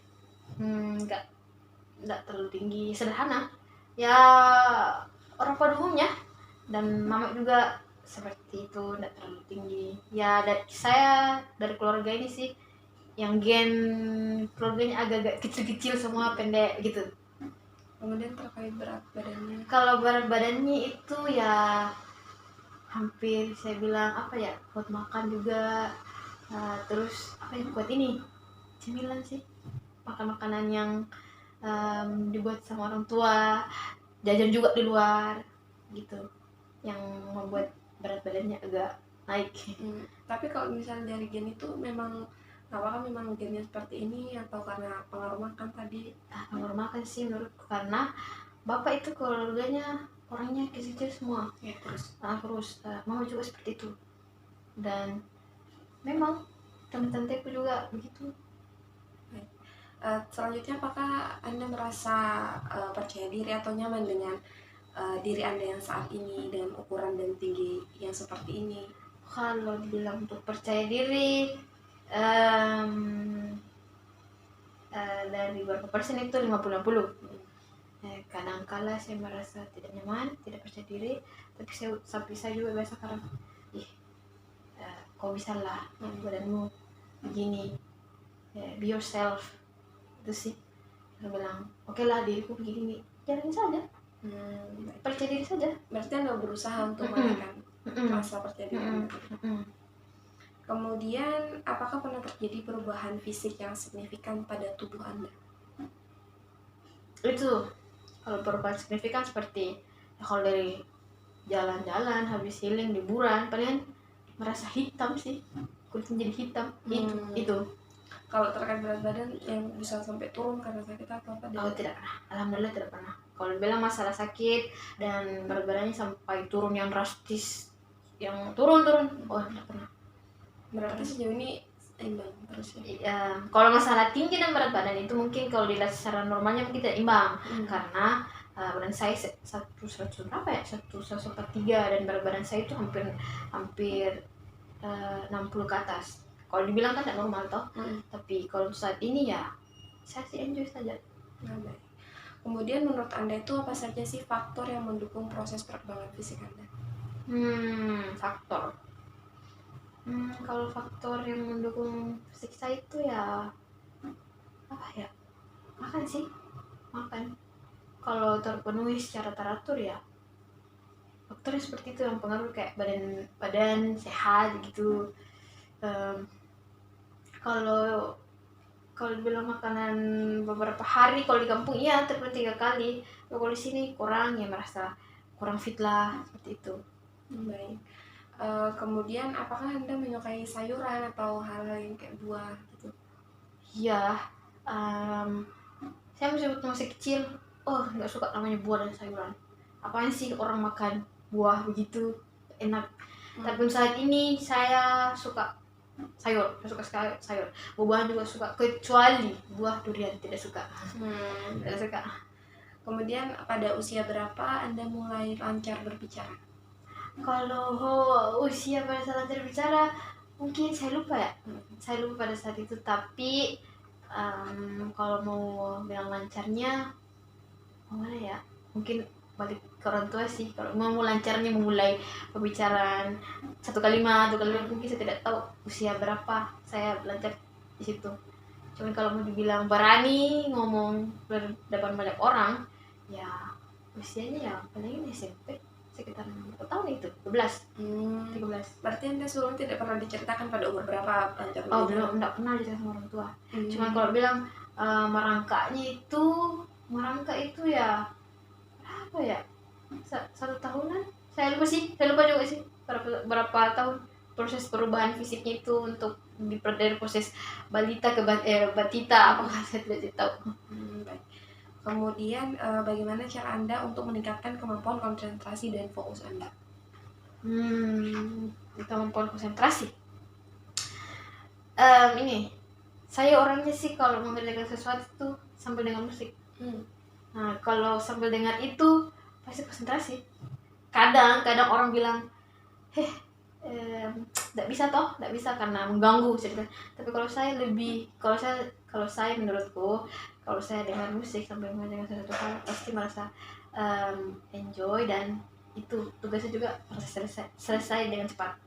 nggak terlalu tinggi, sederhana ya, orang pada umumnya. Dan mama juga seperti itu, nggak terlalu tinggi ya. Saya dari keluarga ini sih yang gen keluarganya agak-agak kecil-kecil semua, pendek gitu. Kemudian terkait berat badannya, kalau berat badannya itu ya hampir saya bilang apa ya, buat makan juga. Terus apa yang buat ini cemilan sih, makan makanan yang dibuat sama orang tua, jajan juga di luar gitu, yang membuat berat badannya agak naik. Tapi kalau misalnya dari gen itu memang, apakah memang gennya seperti ini atau karena pengaruh makan tadi? Pengaruh makan sih menurutku, karena bapak itu keluarganya orangnya kecil-kecil semua. Ya, terus Mama juga seperti itu, dan memang teman-temanku juga begitu. Selanjutnya, apakah Anda merasa percaya diri atau nyaman dengan diri Anda yang saat ini dengan ukuran dan tinggi yang seperti ini? Kalau dibilang untuk percaya diri, dari berapa persen itu 50-50. Kadang-kala saya merasa tidak nyaman, tidak percaya diri, tapi saya juga biasa kadang, kok bisa lah badanmu begini, be yourself. Itu sih, saya bilang oke lah, diriku begini, jalanin saja, percaya diri saja. Berarti Anda berusaha untuk menaikkan rasa percaya diri Anda. Kemudian, apakah pernah terjadi perubahan fisik yang signifikan pada tubuh Anda? Itu kalau perubahan signifikan seperti kalau dari jalan-jalan habis healing liburan, paling merasa hitam sih, kulitnya jadi hitam. Itu kalau terkait berat badan yang bisa sampai turun karena sakit atau apa? Tidak pernah, alhamdulillah tidak pernah. Kalau bilang masalah sakit dan berat badannya sampai turun yang drastis, yang turun tidak pernah. Berarti sejauh ini imbang terus ya? Kalau masalah tinggi dan berat badan itu mungkin kalau dilihat secara normalnya mungkin tidak imbang, karena badan saya satu 100 berapa ya, 143, dan berat badan saya itu hampir hampir 60 ke atas. Kalau dibilang kan tidak normal toh, tapi kalau saat ini ya saya sih enjoy saja. Nah, baik. Kemudian menurut Anda itu apa saja sih faktor yang mendukung proses perkembangan fisik Anda? Faktor. Kalau faktor yang mendukung fisik saya itu ya apa ya? Makan sih, makan. Kalau terpenuhi secara teratur ya faktornya seperti itu yang pengaruh, kayak badan sehat gitu. Kalau kalau dibilang makanan beberapa hari, kalau di kampung iya terpenuhi 3 kali, kalau di sini kurang, ya merasa kurang fit lah, seperti itu. Baik. Kemudian apakah Anda menyukai sayuran atau hal-hal yang kayak buah gitu? Iya, saya masih kecil, nggak suka namanya buah dan sayuran. Apaan sih orang makan buah begitu enak. Tapi saat ini saya suka sayur, saya suka sekali sayur. Buah juga suka, kecuali buah durian tidak suka. Tidak suka. Kemudian pada usia berapa Anda mulai lancar berbicara? Kalau usia pada saat lancar bicara, mungkin saya lupa ya. Saya lupa pada saat itu, tapi kalau mau bilang lancarnya mana ya, mungkin balik ke orang tua sih. Kalau mau lancarnya memulai pembicaraan 1 kalimat 2 kalimat, mungkin saya tidak tahu usia berapa saya lancar di situ. Cuman kalau mau dibilang berani ngomong depan banyak orang, ya usianya ya paling SMP, sekitar berapa tahun itu, 12 13. Berarti Anda sebelumnya tidak pernah diceritakan pada umur berapa lancar berbicara? Belum, enggak pernah diceritakan sama orang tua. Cuman kalau bilang merangkak itu ya apa ya, 1 tahunan, saya lupa juga sih berapa tahun proses perubahan fisiknya itu untuk dari proses balita ke batita, apakah saya tidak tahu. Baik. Kemudian bagaimana cara Anda untuk meningkatkan kemampuan konsentrasi dan fokus Anda? Kemampuan konsentrasi, ini saya orangnya sih kalau mengerjakan sesuatu tuh sambil dengar musik. Nah, kalau sambil dengar itu pasti konsentrasi. Kadang orang bilang, tidak bisa karena mengganggu cerita. Tapi kalau saya menurutku, kalau saya dengar musik sambil mengerjakan sesuatu hal, pasti merasa enjoy, dan itu tugasnya juga selesai dengan cepat.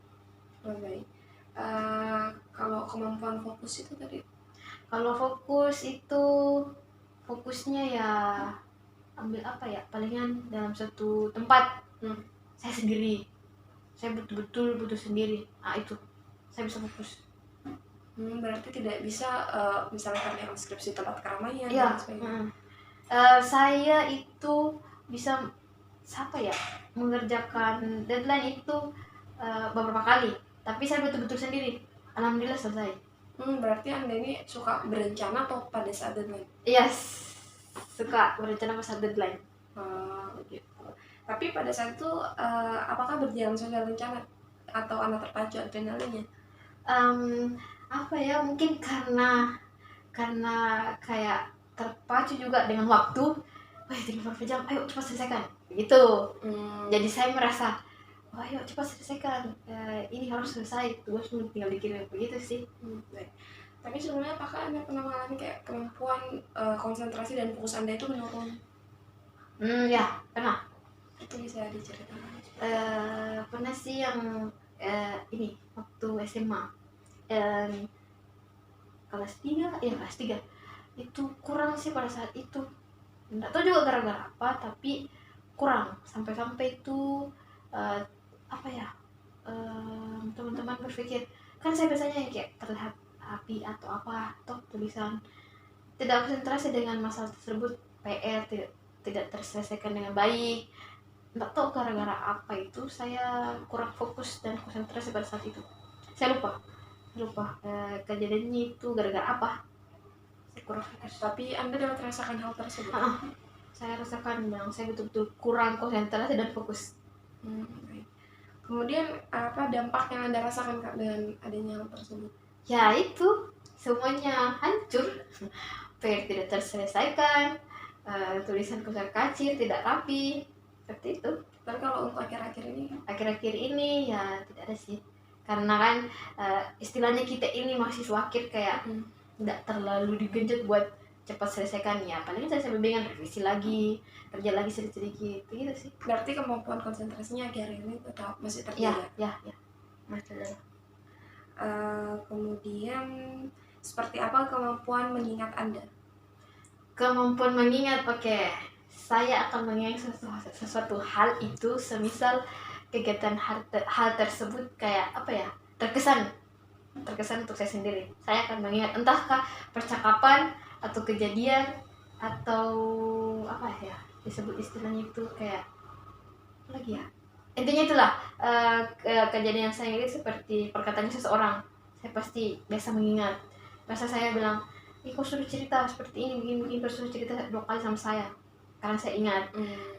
Baik. Kalau kemampuan fokus itu tadi? Kalau fokus itu, fokusnya ya ambil apa ya, palingan dalam satu tempat, saya sendiri, saya betul-betul butuh sendiri, itu saya bisa fokus. Berarti tidak bisa misalkan yang skripsi tempat keramaian ya, dan sebagainya. Saya itu bisa mengerjakan deadline itu beberapa kali, tapi saya betul-betul sendiri, alhamdulillah selesai. Berarti Anda ini suka berencana atau pada saat deadline? Yes, suka berencana pada saat deadline. Gitu. Tapi pada saat itu apakah berjalan sesuai rencana atau Anda terpacu adrenalinnya? Mungkin karena kayak terpacu juga dengan waktu. Tinggal berapa jam, ayo cepat selesaikan gitu. Jadi saya merasa, ayo cepat selesaikan, ini harus selesai, tugasmu tinggal dikirim, begitu sih. Tapi sebelumnya apakah Anda pernah mengalami kayak kemampuan konsentrasi dan fokus Anda itu menurun? Ya, pernah. Itu bisa diceritakan? Pernah sih, yang ini waktu SMA, kelas 3 itu kurang sih pada saat itu. Nggak tahu juga gara-gara apa, tapi kurang sampai itu teman-teman berpikir, kan saya biasanya yang kayak terlihat api atau apa atau tulisan, tidak konsentrasi dengan masalah tersebut, PR tidak terselesaikan dengan baik. Nggak tahu gara-gara apa itu saya kurang fokus dan konsentrasi pada saat itu. Saya lupa kejadiannya itu gara-gara apa. Saya kurang fokus. Tapi Anda dapat merasakan hal tersebut? Saya rasakan yang saya betul-betul kurang konsentrasi dan fokus. Kemudian apa dampak yang Anda rasakan Kak dengan adanya hal tersebut? Ya itu, semuanya hancur. PR tidak terselesaikan, tulisan kusar kacir, tidak rapi, seperti itu. Tapi kalau untuk akhir-akhir ini ya tidak ada sih, karena kan istilahnya kita ini mahasiswa akhir kayak tidak terlalu digenjot buat cepat selesaikan, ya paling selesai bimbingan revisi lagi, kerja lagi sedikit-sedikit gitu sih. Berarti kemampuan konsentrasinya akhir ini tetap masih Ya terjaga. masih ada. Kemudian seperti apa kemampuan mengingat Anda? Kemampuan mengingat, oke. Saya akan mengingat sesuatu hal itu semisal kegiatan hal tersebut kayak apa ya, terkesan untuk saya sendiri. Saya akan mengingat entahkah percakapan atau kejadian atau apa ya disebut istilahnya itu kayak apa lagi ya, intinya itulah kejadian yang saya ingat seperti perkataan seseorang, saya pasti biasa mengingat. Masa saya bilang, kau suruh cerita seperti ini begini, kau suruh cerita 2 kali sama saya, karena saya ingat.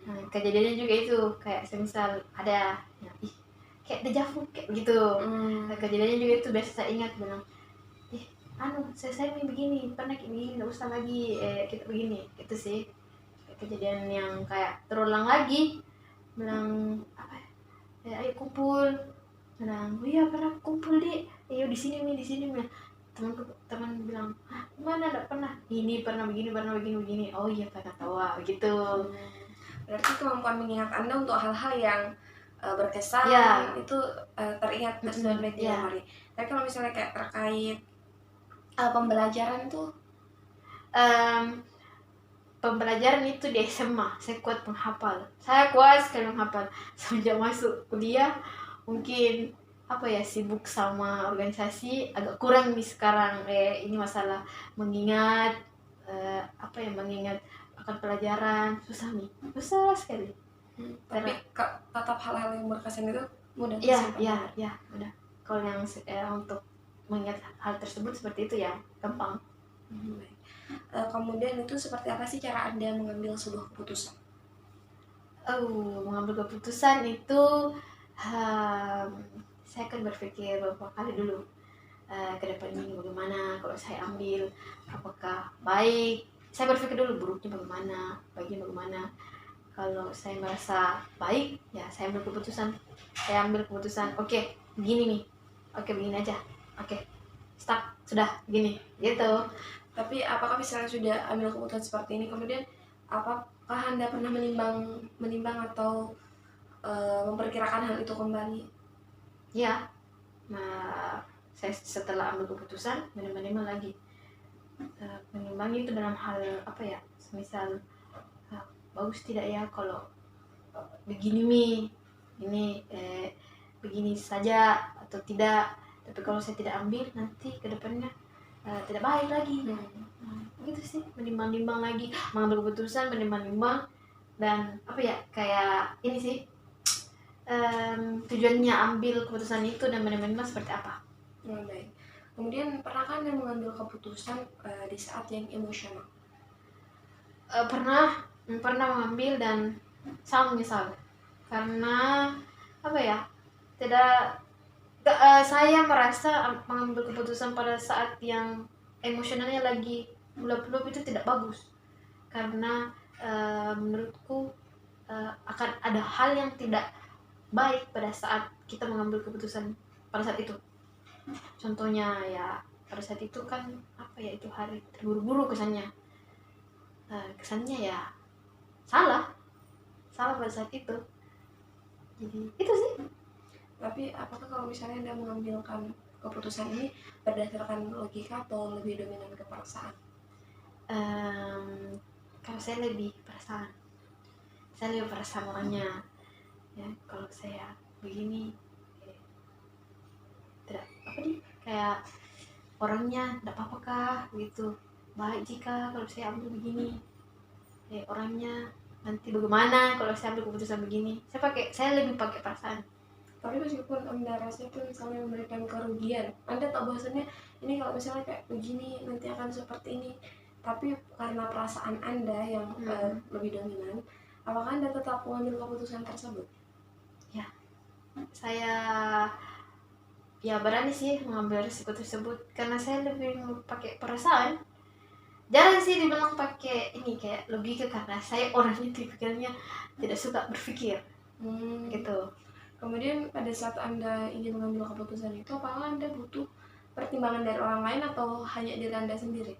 Kejadiannya juga itu kayak semisal ada ya, kayak dejavu kayak begitu. Kejadiannya juga itu biasa saya ingat, bilang saya begini pernah kayak begini, nggak usah lagi kita begini, itu sih kejadian yang kayak terulang lagi. Bilang apa ya, ayo kumpul, bilang oh iya pernah kumpul ayo di sini nih. Teman bilang mana enggak pernah, ini pernah begini, oh iya pernah tahu begitu. Berarti kemampuan mengingat Anda untuk hal-hal yang berkesan itu teringat tersurat di memori. Tapi kalau misalnya kayak terkait pembelajaran itu, pembelajaran itu di SMA saya kuat menghafal, saya kuat sekali menghafal. Semenjak masuk kuliah mungkin apa ya, sibuk sama organisasi, agak kurang nih sekarang ini masalah mengingat mengingat akan pelajaran, susah sekali. Tapi tetap hal-hal yang berkesan itu mudah ya mudah. Kalau yang untuk mengingat hal tersebut seperti itu ya gampang. Kemudian itu seperti apa sih cara Anda mengambil sebuah keputusan? Mengambil keputusan itu saya akan berpikir beberapa kali dulu ke depan ini bagaimana. Kalau saya ambil, apakah baik, saya berpikir dulu buruknya bagaimana, baiknya bagaimana. Kalau saya merasa baik, ya saya ambil keputusan. Oke, begini nih, oke begini aja, oke stop, sudah begini gitu. Tapi apakah misalnya sudah ambil keputusan seperti ini, kemudian apakah Anda pernah menimbang atau memperkirakan hal itu kembali? Ya, nah saya setelah ambil keputusan menimbang lagi, menimbang itu dalam hal apa ya, semisal bagus tidak ya kalau begini ini begini saja atau tidak. Tapi kalau saya tidak ambil, nanti ke depannya tidak baik lagi. Gitu sih, menimbang lagi, mengambil keputusan, menimbang dan apa ya, kayak ini sih tujuannya ambil keputusan itu dan menimbang seperti apa. Baik. Kemudian pernah kan yang mengambil keputusan di saat yang emosional? Pernah mengambil dan sangat menyesal, karena apa ya, saya merasa mengambil keputusan pada saat yang emosionalnya lagi meluap-luap itu tidak bagus, karena menurutku akan ada hal yang tidak baik pada saat kita mengambil keputusan pada saat itu. Contohnya ya, pada saat itu kan apa ya, itu hari terburu-buru kesannya ya salah pada saat itu. Jadi itu sih. Tapi apakah kalau misalnya Anda mengambilkan keputusan ini berdasarkan logika atau lebih dominan ke perasaan? Kalau saya lebih perasaan orangnya ya. Kalau saya begini tidak apa nih, kayak orangnya tidak apa-apa kah gitu, baik jika kalau saya ambil begini, orangnya nanti bagaimana kalau saya ambil keputusan begini. Saya lebih pakai perasaan. Tapi meskipun Anda rasa itu misalnya memberikan kerugian, Anda tahu bahwasannya ini kalau misalnya kayak begini nanti akan seperti ini, tapi karena perasaan Anda yang lebih dominan, apakah Anda tetap mengambil keputusan tersebut? Ya, saya ya berani sih mengambil risiko tersebut karena saya lebih pakai perasaan. jarang sih dibilang pakai ini kayak logika, karena saya orangnya tipikalnya tidak suka berpikir gitu. Kemudian pada saat Anda ingin mengambil keputusan itu, apakah Anda butuh pertimbangan dari orang lain atau hanya diri Anda sendiri?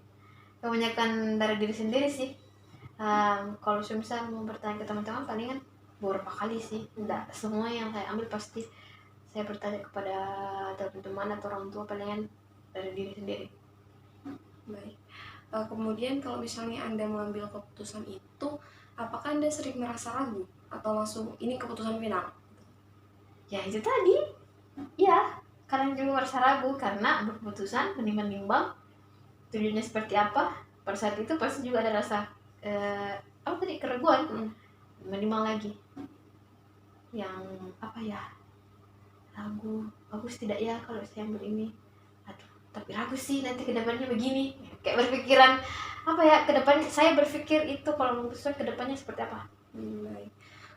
Kebanyakan dari diri sendiri sih. Kalau misal mau bertanya ke teman-teman palingan beberapa kali sih, tidak semua yang saya ambil pasti saya bertanya kepada teman-teman atau orang tua, palingan dari diri sendiri. Baik. Kemudian kalau misalnya Anda mengambil keputusan itu, apakah Anda sering merasa ragu atau langsung ini keputusan final? Ya itu tadi, ya kadang juga merasa ragu karena berkeputusan menimbang-nimbang tujuannya seperti apa. Pada saat itu pasti juga ada rasa apa tadi, keraguan, menimbang lagi yang apa ya, ragu bagus tidak ya kalau saya ambil ini, aduh tapi ragu sih nanti kedepannya begini, kayak berpikiran apa ya, kedepannya saya berpikir itu kalau memutuskan kedepannya seperti apa. Baik.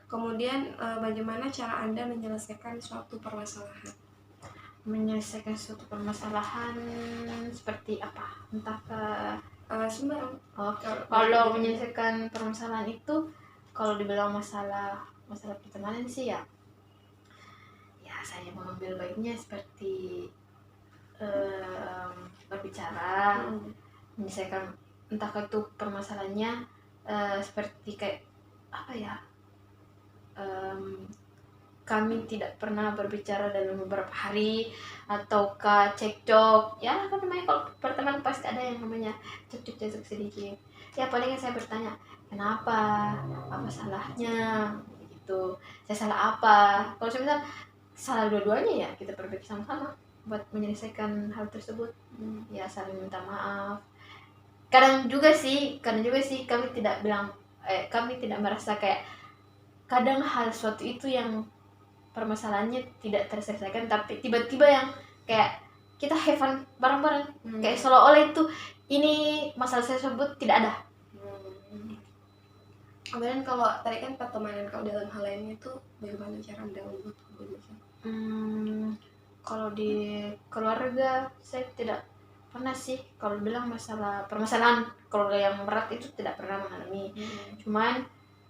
Kemudian bagaimana cara Anda menyelesaikan suatu permasalahan? Menyelesaikan suatu permasalahan seperti apa, entah ke Sembarang. kalau menyelesaikan permasalahan itu, kalau dibilang masalah pertemanan sih ya saya mengambil baiknya seperti berbicara, menyelesaikan entah itu permasalahannya seperti kayak apa ya, kami tidak pernah berbicara dalam beberapa hari, ataukah cekcok, ya kan namanya kalau pertemanan pasti ada yang namanya cekcok sedikit, ya palingan saya bertanya kenapa, apa salahnya gitu, saya salah apa. Kalau misalnya salah dua-duanya ya kita perbaiki sama-sama buat menyelesaikan hal tersebut. Ya saling minta maaf. Kadang juga sih kami tidak bilang kami tidak merasa kayak kadang hal suatu itu yang permasalahannya tidak terselesaikan, tapi tiba-tiba yang kayak kita have fun bareng-bareng, kayak seolah-olah itu ini masalah saya sebut tidak ada. Kemudian kalau tadi kan pertemanan, kalau dalam hal lainnya itu bagaimana cara Anda membuat keputusan? Kalau di keluarga saya tidak pernah sih kalau bilang masalah permasalahan, kalau yang berat itu tidak pernah mengalami. Cuman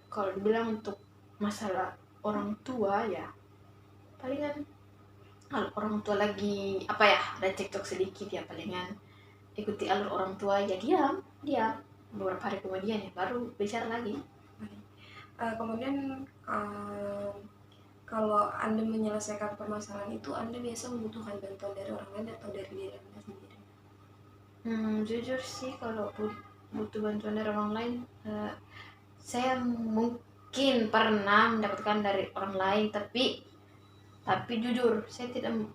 kalau dibilang untuk masalah orang tua ya palingan kalau orang tua lagi apa ya ada cekcok sedikit ya palingan ikuti alur orang tua ya, diam beberapa hari kemudian ya baru bicara lagi. Kemudian kalau Anda menyelesaikan permasalahan itu, Anda biasa membutuhkan bantuan dari orang lain atau dari diri Anda sendiri? Jujur sih kalau butuh bantuan dari orang lain, saya mungkin pernah mendapatkan dari orang lain, tapi jujur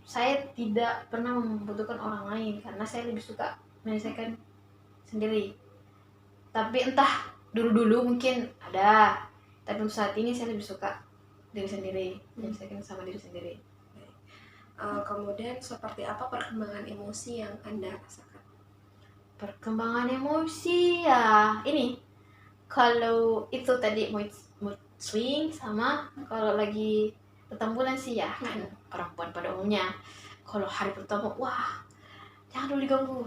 saya tidak pernah membutuhkan orang lain karena saya lebih suka menyelesaikan sendiri. Tapi entah dulu mungkin ada, tapi untuk saat ini saya lebih suka diri sendiri, menyelesaikan sama diri sendiri. Kemudian seperti apa perkembangan emosi yang Anda rasakan? Perkembangan emosi ya ini, kalau itu tadi mood swing sama kalau lagi petang bulan sih ya kan perempuan pada umumnya kalau hari pertama wah jangan dulu diganggu,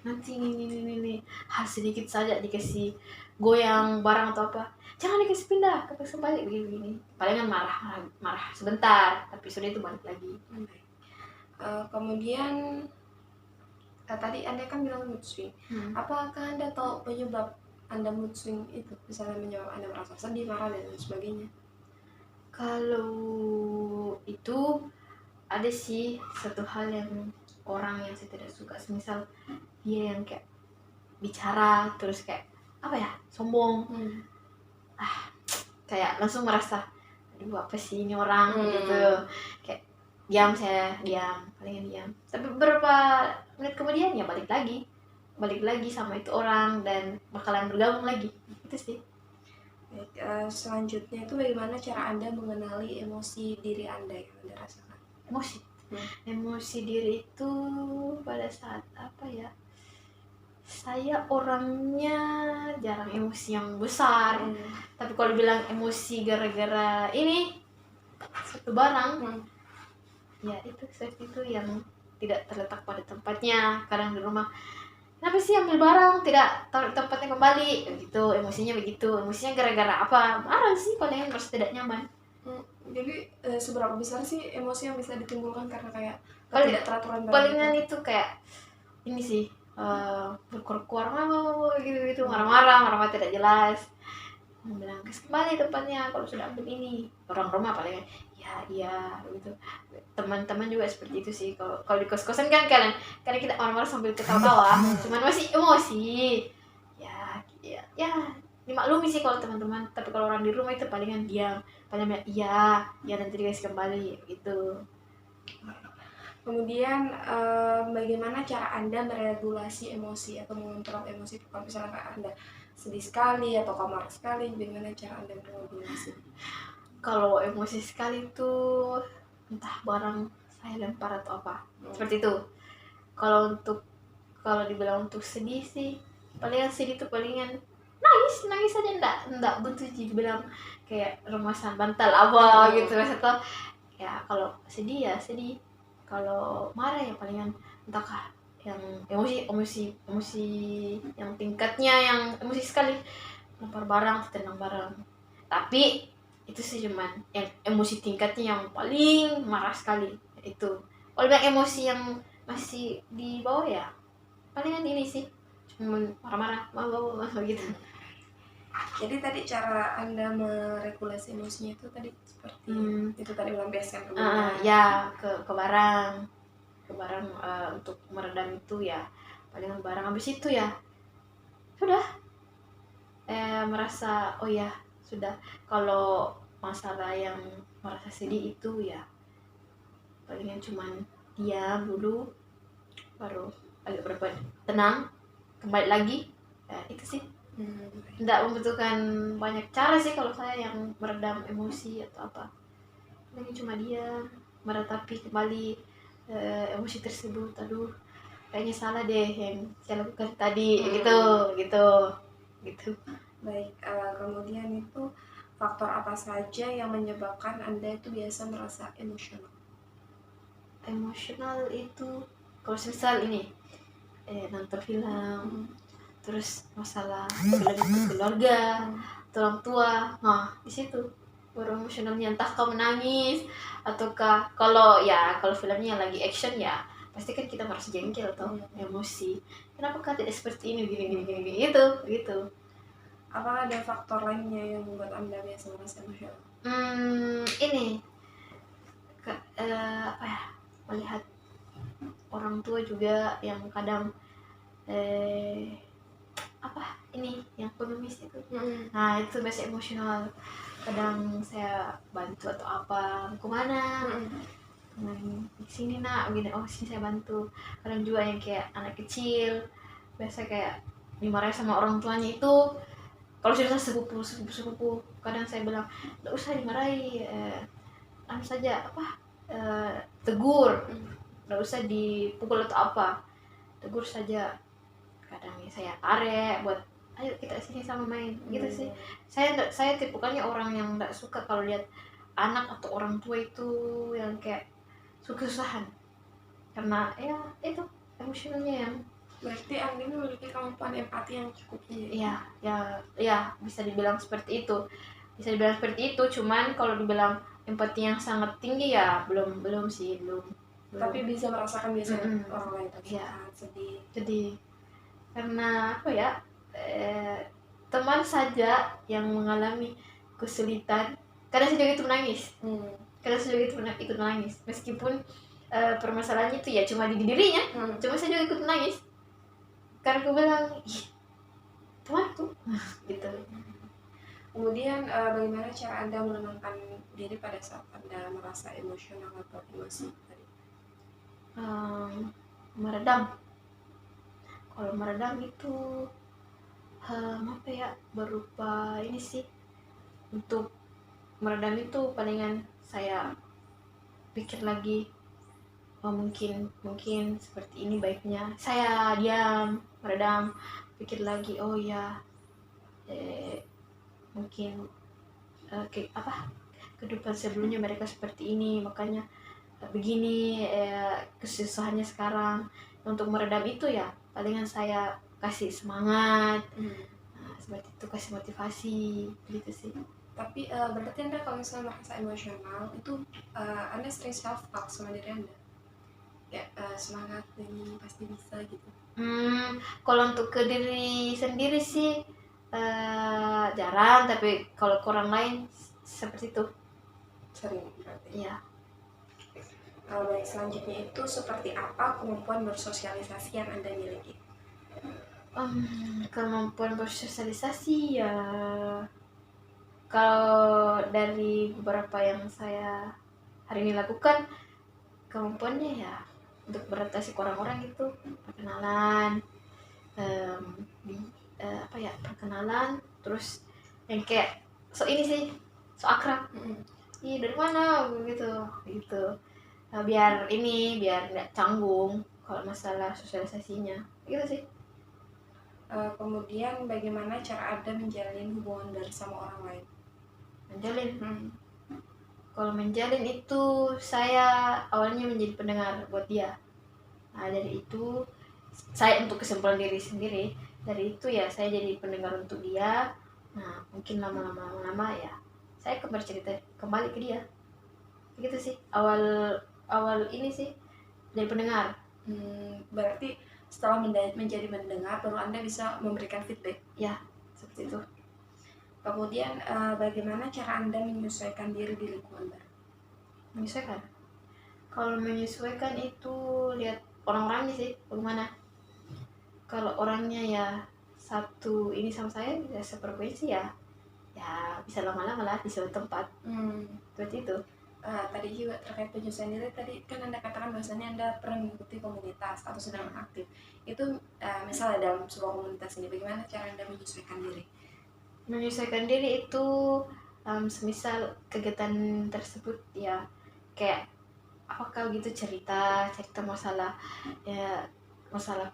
nanti ini hal sedikit saja dikasih goyang barang atau apa jangan dikasih pindah ke pasang balik begini palingan marah sebentar tapi sudah itu balik lagi. Kemudian tadi Anda kan bilang mood swing. Apakah Anda tahu penyebab Anda mood swing itu? Misalnya menyebab Anda merasa sedih, marah, dan sebagainya. Kalau itu ada sih satu hal yang orang yang saya tidak suka, misal dia yang kayak bicara terus kayak apa ya sombong, kayak langsung merasa aduh apa sih ini orang gitu, kayak saya diam palingan diam tapi beberapa menit kemudian ya balik lagi sama itu orang dan bakalan bergabung lagi itu sih. Baik, selanjutnya itu bagaimana cara Anda mengenali emosi diri Anda yang Anda rasakan? Emosi diri itu pada saat apa ya, saya orangnya jarang emosi yang besar, tapi kalau bilang emosi gara-gara ini satu barang ya itu yang tidak terletak pada tempatnya, kadang di rumah kenapa sih ambil barang tidak taruh di tempatnya kembali begitu, emosinya gara-gara apa, marah sih paling, merasa tidak nyaman. Jadi seberapa besar sih emosi yang bisa ditimbulkan karena kayak Paling tidak teraturan barang palingan itu? itu kayak ini sih, berkuar-kuar gitu, marah-marah tidak jelas, bilang kasih kembali tempatnya kalau sudah ambil ini, orang rumah paling ya iya gitu. Teman-teman juga seperti itu sih, kalau kalau di kos-kosan kan kadang kadang kita marah-marah sambil ketawa-tawa, cuman masih emosi ya, ya dimaklumi sih kalau teman-teman, tapi kalau orang di rumah itu palingan diam, paling iya ya nanti dikasih kembali gitu. Kemudian bagaimana cara Anda meregulasi emosi atau mengontrol emosi? Kalau misalnya kayak Anda sedih sekali atau marah sekali, bagaimana cara Anda meregulasi? Kalau emosi sekali tuh entah barang saya lempar atau apa, seperti itu. Kalau dibilang untuk sedih sih, palingan sedih tuh palingan nangis aja, enggak butuh dibilang kayak remasan bantal apa gitu atau ya. Kalau sedih ya sedih, kalau marah ya palingan entahkah yang emosi yang tingkatnya yang emosi sekali, lempar barang, tendang barang. Tapi itu sih cuman yang emosi tingkatnya yang paling marah sekali itu. Kalau banyak emosi yang masih di bawah ya palingan ini sih, cuma marah-marah mau gitu. Jadi tadi cara Anda meregulasi emosinya itu tadi seperti itu tadi melampiaskan ke benda. Ya ke barang, untuk meredam itu ya palingan barang, habis itu ya sudah, merasa oh ya sudah. Kalau masalah yang merasa sedih itu ya palingan cuman diam dulu, baru agak berapa tenang, kembali lagi ya, itu sih. Tidak membutuhkan banyak cara sih kalau saya yang meredam emosi atau apa, paling cuma diam, meratapi kembali emosi tersebut. Aduh, kayaknya salah deh yang saya lakukan tadi, gitu. Baik, kemudian itu faktor apa saja yang menyebabkan Anda itu biasa merasa emosional? Emosional itu kalau misal ini nonton film, terus masalah film itu keluarga, orang tua, nah di situ baru emosionalnya, entah kau menangis ataukah kalau filmnya lagi action ya pasti kan kita merasa jengkel atau emosi, kenapa kau tidak seperti ini gini gitu. Apa ada faktor lainnya yang membuat Anda biasa merasa emosional? Ini apa ya, melihat orang tua juga yang kadang apa ini yang pengemis itu. Nah itu biasa emosional, kadang saya bantu atau apa, kemana di sini nak gini, oh sini saya bantu. Kadang juga yang kayak anak kecil biasa kayak dimarahin sama orang tuanya itu, kalau sudah sepupu kadang saya bilang nggak usah dimarahi, saja apa, tegur, nggak usah dipukul atau apa, tegur saja. Kadang saya tarik buat ayo kita sini sama main gitu sih. Saya tipukannya orang yang nggak suka kalau lihat anak atau orang tua itu yang kayak susah-susahan, karena ya itu emosionalnya yang Berarti Anda memiliki kemampuan empati yang cukup tinggi. ya bisa dibilang seperti itu, cuman kalau dibilang empati yang sangat tinggi ya belum sih, belum. Tapi bisa merasakan biasanya orang lain tertekan, sedih. Jadi karena apa ya, teman saja yang mengalami kesulitan kadang saya juga itu menangis, ikut menangis meskipun permasalahannya itu ya cuma di dirinya, cuma saya juga ikut menangis karena aku bilang ih temanku gitu. Kemudian bagaimana cara Anda menenangkan diri pada saat Anda merasa emosional atau emosi tadi? Meredam. Kalau meredam itu apa ya, berupa ini sih, untuk meredam itu palingan saya pikir lagi, oh mungkin seperti ini baiknya, saya diam meredam, pikir lagi oh ya mungkin kehidupan sebelumnya mereka seperti ini, makanya begini kesusahannya sekarang. Untuk meredam itu ya palingan saya kasih semangat. Hmm. Nah, seperti itu, kasih motivasi gitu sih. Tapi berarti Anda kalau misalnya merasa emosional itu Anda sering self talk sama diri Anda, ya semangat ini pasti bisa gitu. Kalau untuk ke diri sendiri sih jarang, tapi kalau ke orang lain seperti itu. Sering berarti. Iya. Baik, selanjutnya itu seperti apa kemampuan bersosialisasi yang Anda miliki? Kemampuan bersosialisasi ya, kalau dari beberapa yang saya hari ini lakukan, kemampuannya ya untuk beradaptasi ke orang-orang itu, perkenalan, apa ya, perkenalan, terus yang kayak so ini sih, so akrab, ih dari mana gitu gitu. Biar nggak canggung kalau masalah sosialisasinya gitu sih. Kemudian bagaimana cara Anda menjalin hubungan baru sama orang lain? Menjalin, kalau menjalin itu saya awalnya menjadi pendengar buat dia. Nah dari itu saya, untuk kesimpulan diri sendiri, dari itu ya saya jadi pendengar untuk dia. Nah mungkin lama-lama ya saya bercerita kembali ke dia gitu sih. Awal ini sih jadi pendengar. Berarti setelah menjadi mendengar baru Anda bisa memberikan feedback. Ya seperti itu. Kemudian bagaimana cara Anda menyesuaikan diri di lingkungan baru? Menyesuaikan, kalau menyesuaikan itu lihat orang-orangnya sih bagaimana. Kalau orangnya ya satu ini sama saya, ya sefrekuensi, ya bisa lama-lama lah di suatu tempat. Seperti itu. Tadi juga terkait penyesuaian diri, tadi kan Anda katakan bahwasanya Anda pernah mengikuti komunitas atau sedang aktif. Itu misalnya dalam sebuah komunitas ini, bagaimana cara Anda menyesuaikan diri? Menyesuaikan diri itu semisal kegiatan tersebut ya kayak apakah gitu, cerita masalah ya, masalah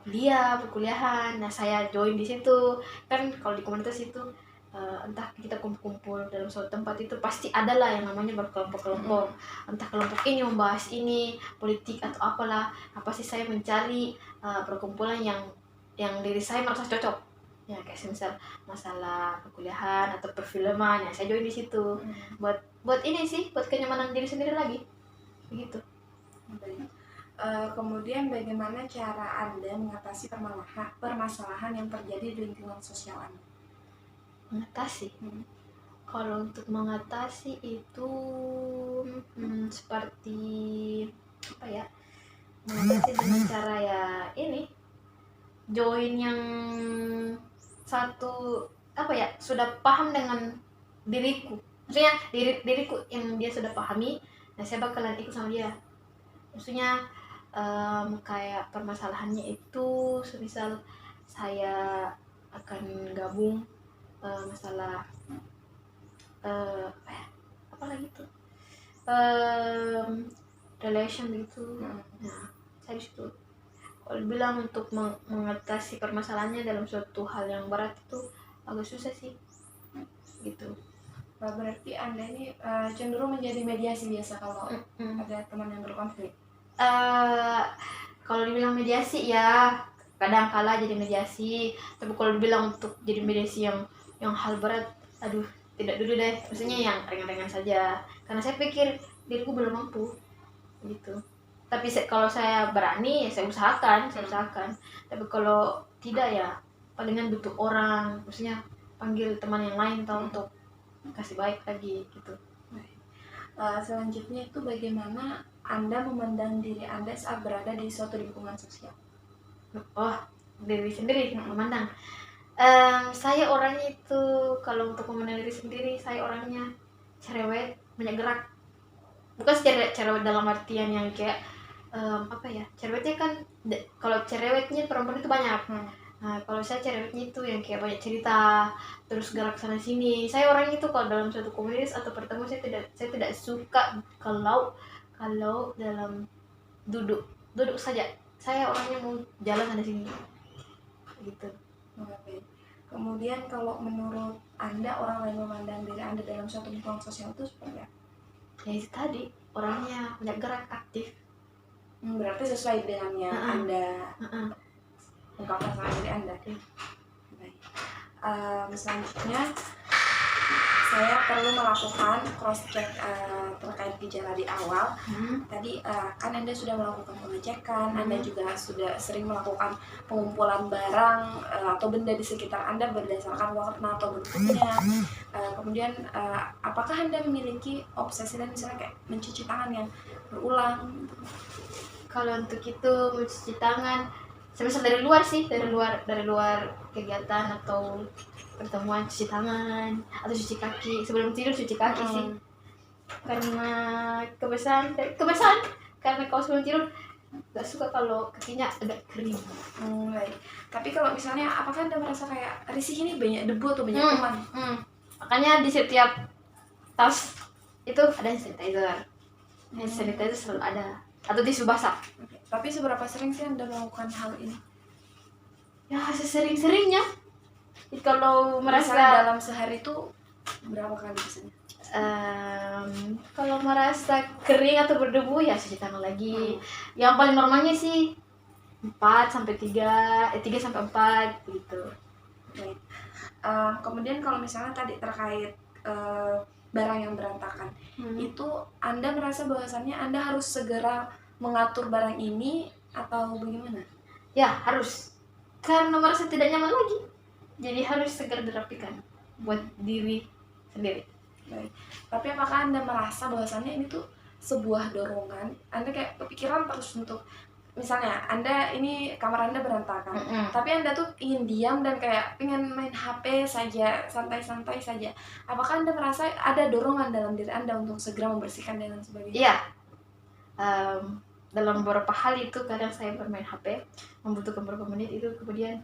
perkuliahan. Nah saya join di situ kan. Kalau di komunitas itu entah kita kumpul-kumpul dalam suatu tempat, itu pasti ada lah yang namanya berkelompok-kelompok. Entah kelompok ini membahas ini politik atau apalah, apa sih, saya mencari perkumpulan yang diri saya merasa cocok ya, kayak misal masalah perkuliahan atau perfilman, ya saya join di situ. Buat ini sih, buat kenyamanan diri sendiri lagi begitu. Kemudian bagaimana cara Anda mengatasi permasalahan yang terjadi di lingkungan sosial Anda? Mengatasi, kalau untuk mengatasi itu seperti apa ya, mengatasi dengan cara ya ini, join yang satu apa ya, sudah paham dengan diriku, maksudnya diriku yang dia sudah pahami. Nah saya bakalan ikut sama dia. Maksudnya kayak permasalahannya itu semisal saya akan gabung masalah apa lagi tuh, relation gitu. Nah saya disitu kalau bilang untuk mengatasi permasalahannya dalam suatu hal yang berat itu agak susah sih gitu. Berarti Anda ini cenderung menjadi mediasi biasa kalau ada teman yang berkonflik. Kalau dibilang mediasi ya kadang kala jadi mediasi, tapi kalau dibilang untuk jadi mediasi yang hal berat, aduh tidak dulu deh. Maksudnya yang ringan-ringan saja, karena saya pikir diriku belum mampu gitu. Tapi kalau saya berani ya saya usahakan. Tapi kalau tidak ya palingan butuh orang, maksudnya panggil teman yang lain tau untuk kasih baik lagi gitu. Selanjutnya itu bagaimana Anda memandang diri Anda saat berada di suatu lingkungan sosial? Diri sendiri memandang. Saya orangnya itu kalau untuk memandang diri sendiri, saya orangnya cerewet, banyak gerak. Bukan cerewet dalam artian yang kayak apa ya, cerewetnya kan kalau cerewetnya perempuan itu banyak. Nah kalau saya cerewetnya itu yang kayak banyak cerita, terus gerak sana sini. Saya orangnya itu kalau dalam suatu komunitas atau pertemuan, saya tidak suka kalau dalam duduk saja. Saya orangnya mau jalan sana sini gitu. Kemudian kalau menurut Anda orang lain memandang diri Anda dalam suatu lingkungan sosial itu seperti apa? Ya itu tadi, orangnya banyak gerak, aktif. Berarti sesuai dengan yang Anda ungkapkan sama diri Anda. Baik. Selanjutnya saya perlu melakukan cross check terkait gejala di awal. Tadi kan Anda sudah melakukan pengecekan, Anda juga sudah sering melakukan pengumpulan barang atau benda di sekitar Anda berdasarkan warna atau bentuknya. Kemudian apakah Anda memiliki obsesi dan misalnya kayak mencuci tangan yang berulang? Kalau untuk itu mencuci tangan, semisal dari luar sih, dari luar kegiatan atau pertemuan, cuci tangan atau cuci kaki sebelum tidur, cuci kaki sih, karena kebiasaan karena kalau sebelum tidur gak suka kalau kakinya agak kering. Baik. Tapi kalau misalnya apakah Anda merasa kayak risih ini banyak debu atau banyak kuman? Makanya di setiap tas itu ada hand sanitizer. Hand sanitizer selalu ada, atau tisu basah. Tapi seberapa sering sih Anda melakukan hal ini? Ya sesering-seringnya. Kalau merasa dalam sehari itu berapa kali biasanya? Kalau merasa kering atau berdebu ya cuci tangan lagi. Yang paling normalnya sih 4 sampai 3 sampai 4 gitu. Baik. Kemudian kalau misalnya tadi terkait barang yang berantakan, itu Anda merasa bahwasannya Anda harus segera mengatur barang ini atau bagaimana? Ya harus, karena merasa tidak nyaman lagi, jadi harus segera dirapikan buat diri sendiri. Baik. Tapi apakah Anda merasa bahwasannya ini tuh sebuah dorongan? Anda kayak kepikiran terus untuk, misalnya Anda ini kamar Anda berantakan, tapi Anda tuh ingin diam dan kayak pengen main HP saja, santai-santai saja. Apakah Anda merasa ada dorongan dalam diri Anda untuk segera membersihkan dan sebagainya? Iya. Dalam beberapa hal itu kadang saya bermain HP, membutuhkan beberapa menit itu, kemudian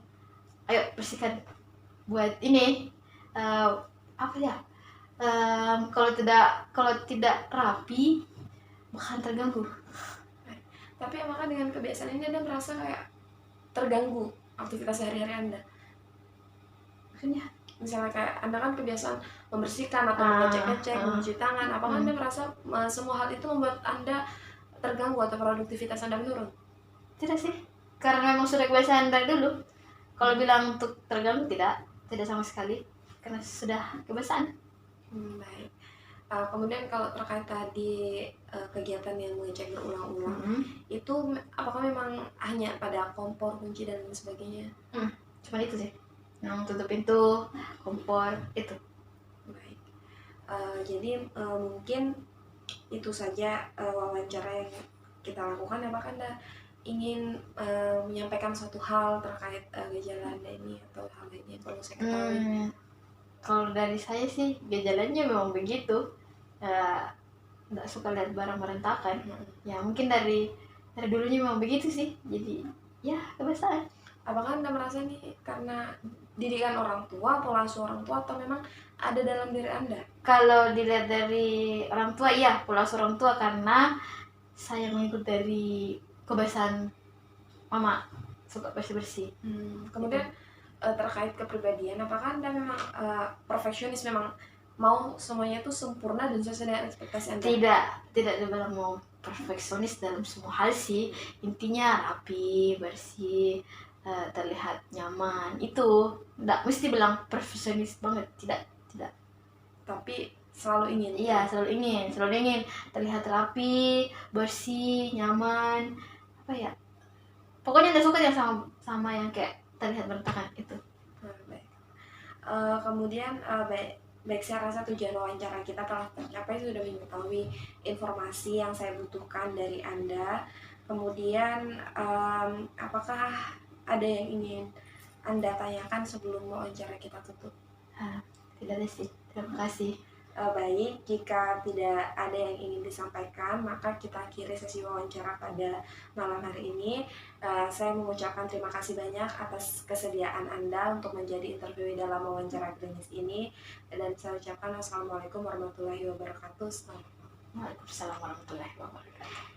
ayo bersihkan buat ini apa ya? Kalau tidak rapi bahkan terganggu. Tapi apakah dengan kebiasaan ini Anda merasa kayak terganggu aktivitas sehari-hari Anda? Maksudnya? Misalnya kayak Anda kan kebiasaan membersihkan atau mengecek-ngecek, mencuci tangan. Apakah Anda merasa semua hal itu membuat Anda terganggu atau produktivitas Anda menurun? Tidak sih, karena memang sudah kebiasaan dari dulu. Kalau bilang untuk terganggu, tidak sama sekali, karena sudah kebiasaan. Baik. Kemudian kalau terkait tadi kegiatan yang mengecek berulang-ulang, itu apakah memang hanya pada kompor, kunci dan sebagainya? Cuma itu sih, yang tutup pintu, kompor itu. Baik. Jadi mungkin itu saja wawancara yang kita lakukan. Apakah Anda ingin menyampaikan suatu hal terkait gejala Anda ini atau hal lainnya yang perlu saya ketahui? Kalau dari saya sih gejalanya memang begitu. Nggak suka lihat barang berantakan. Ya mungkin dari dulunya memang begitu sih, jadi ya kebiasaan. Apakah Anda merasa ini karena didikan orang tua, pola asuh orang tua, atau memang ada dalam diri Anda? Kalau dilihat dari orang tua, iya pola asuh orang tua, karena saya mengikut dari kebiasaan mama suka bersih-bersih. Kemudian terkait kepribadian, apakah Anda memang perfeksionis, memang mau semuanya itu sempurna dan sesuai dengan ekspektasi Anda? Tidak dibilang mau perfeksionis dalam semua hal sih, intinya rapi, bersih, terlihat nyaman. Itu nggak mesti bilang perfeksionis banget, tidak. Tapi selalu ingin. Iya, selalu ingin terlihat rapi, bersih, nyaman. Apa ya? Pokoknya Anda suka yang sama yang kayak terlihat berantakan itu. Baik. Kemudian baik, saya rasa tujuan wawancara kita telah tercapai, sudah mengetahui informasi yang saya butuhkan dari Anda. Kemudian apakah ada yang ingin Anda tanyakan sebelum wawancara kita tutup? Tidak ada sih, terima kasih. Baik, jika tidak ada yang ingin disampaikan, maka kita akhiri sesi wawancara pada malam hari ini. Saya mengucapkan terima kasih banyak atas kesediaan Anda untuk menjadi interview dalam wawancara klinis ini, dan saya ucapkan wassalamualaikum warahmatullahi wabarakatuh. Waalaikumsalam warahmatullahi wabarakatuh.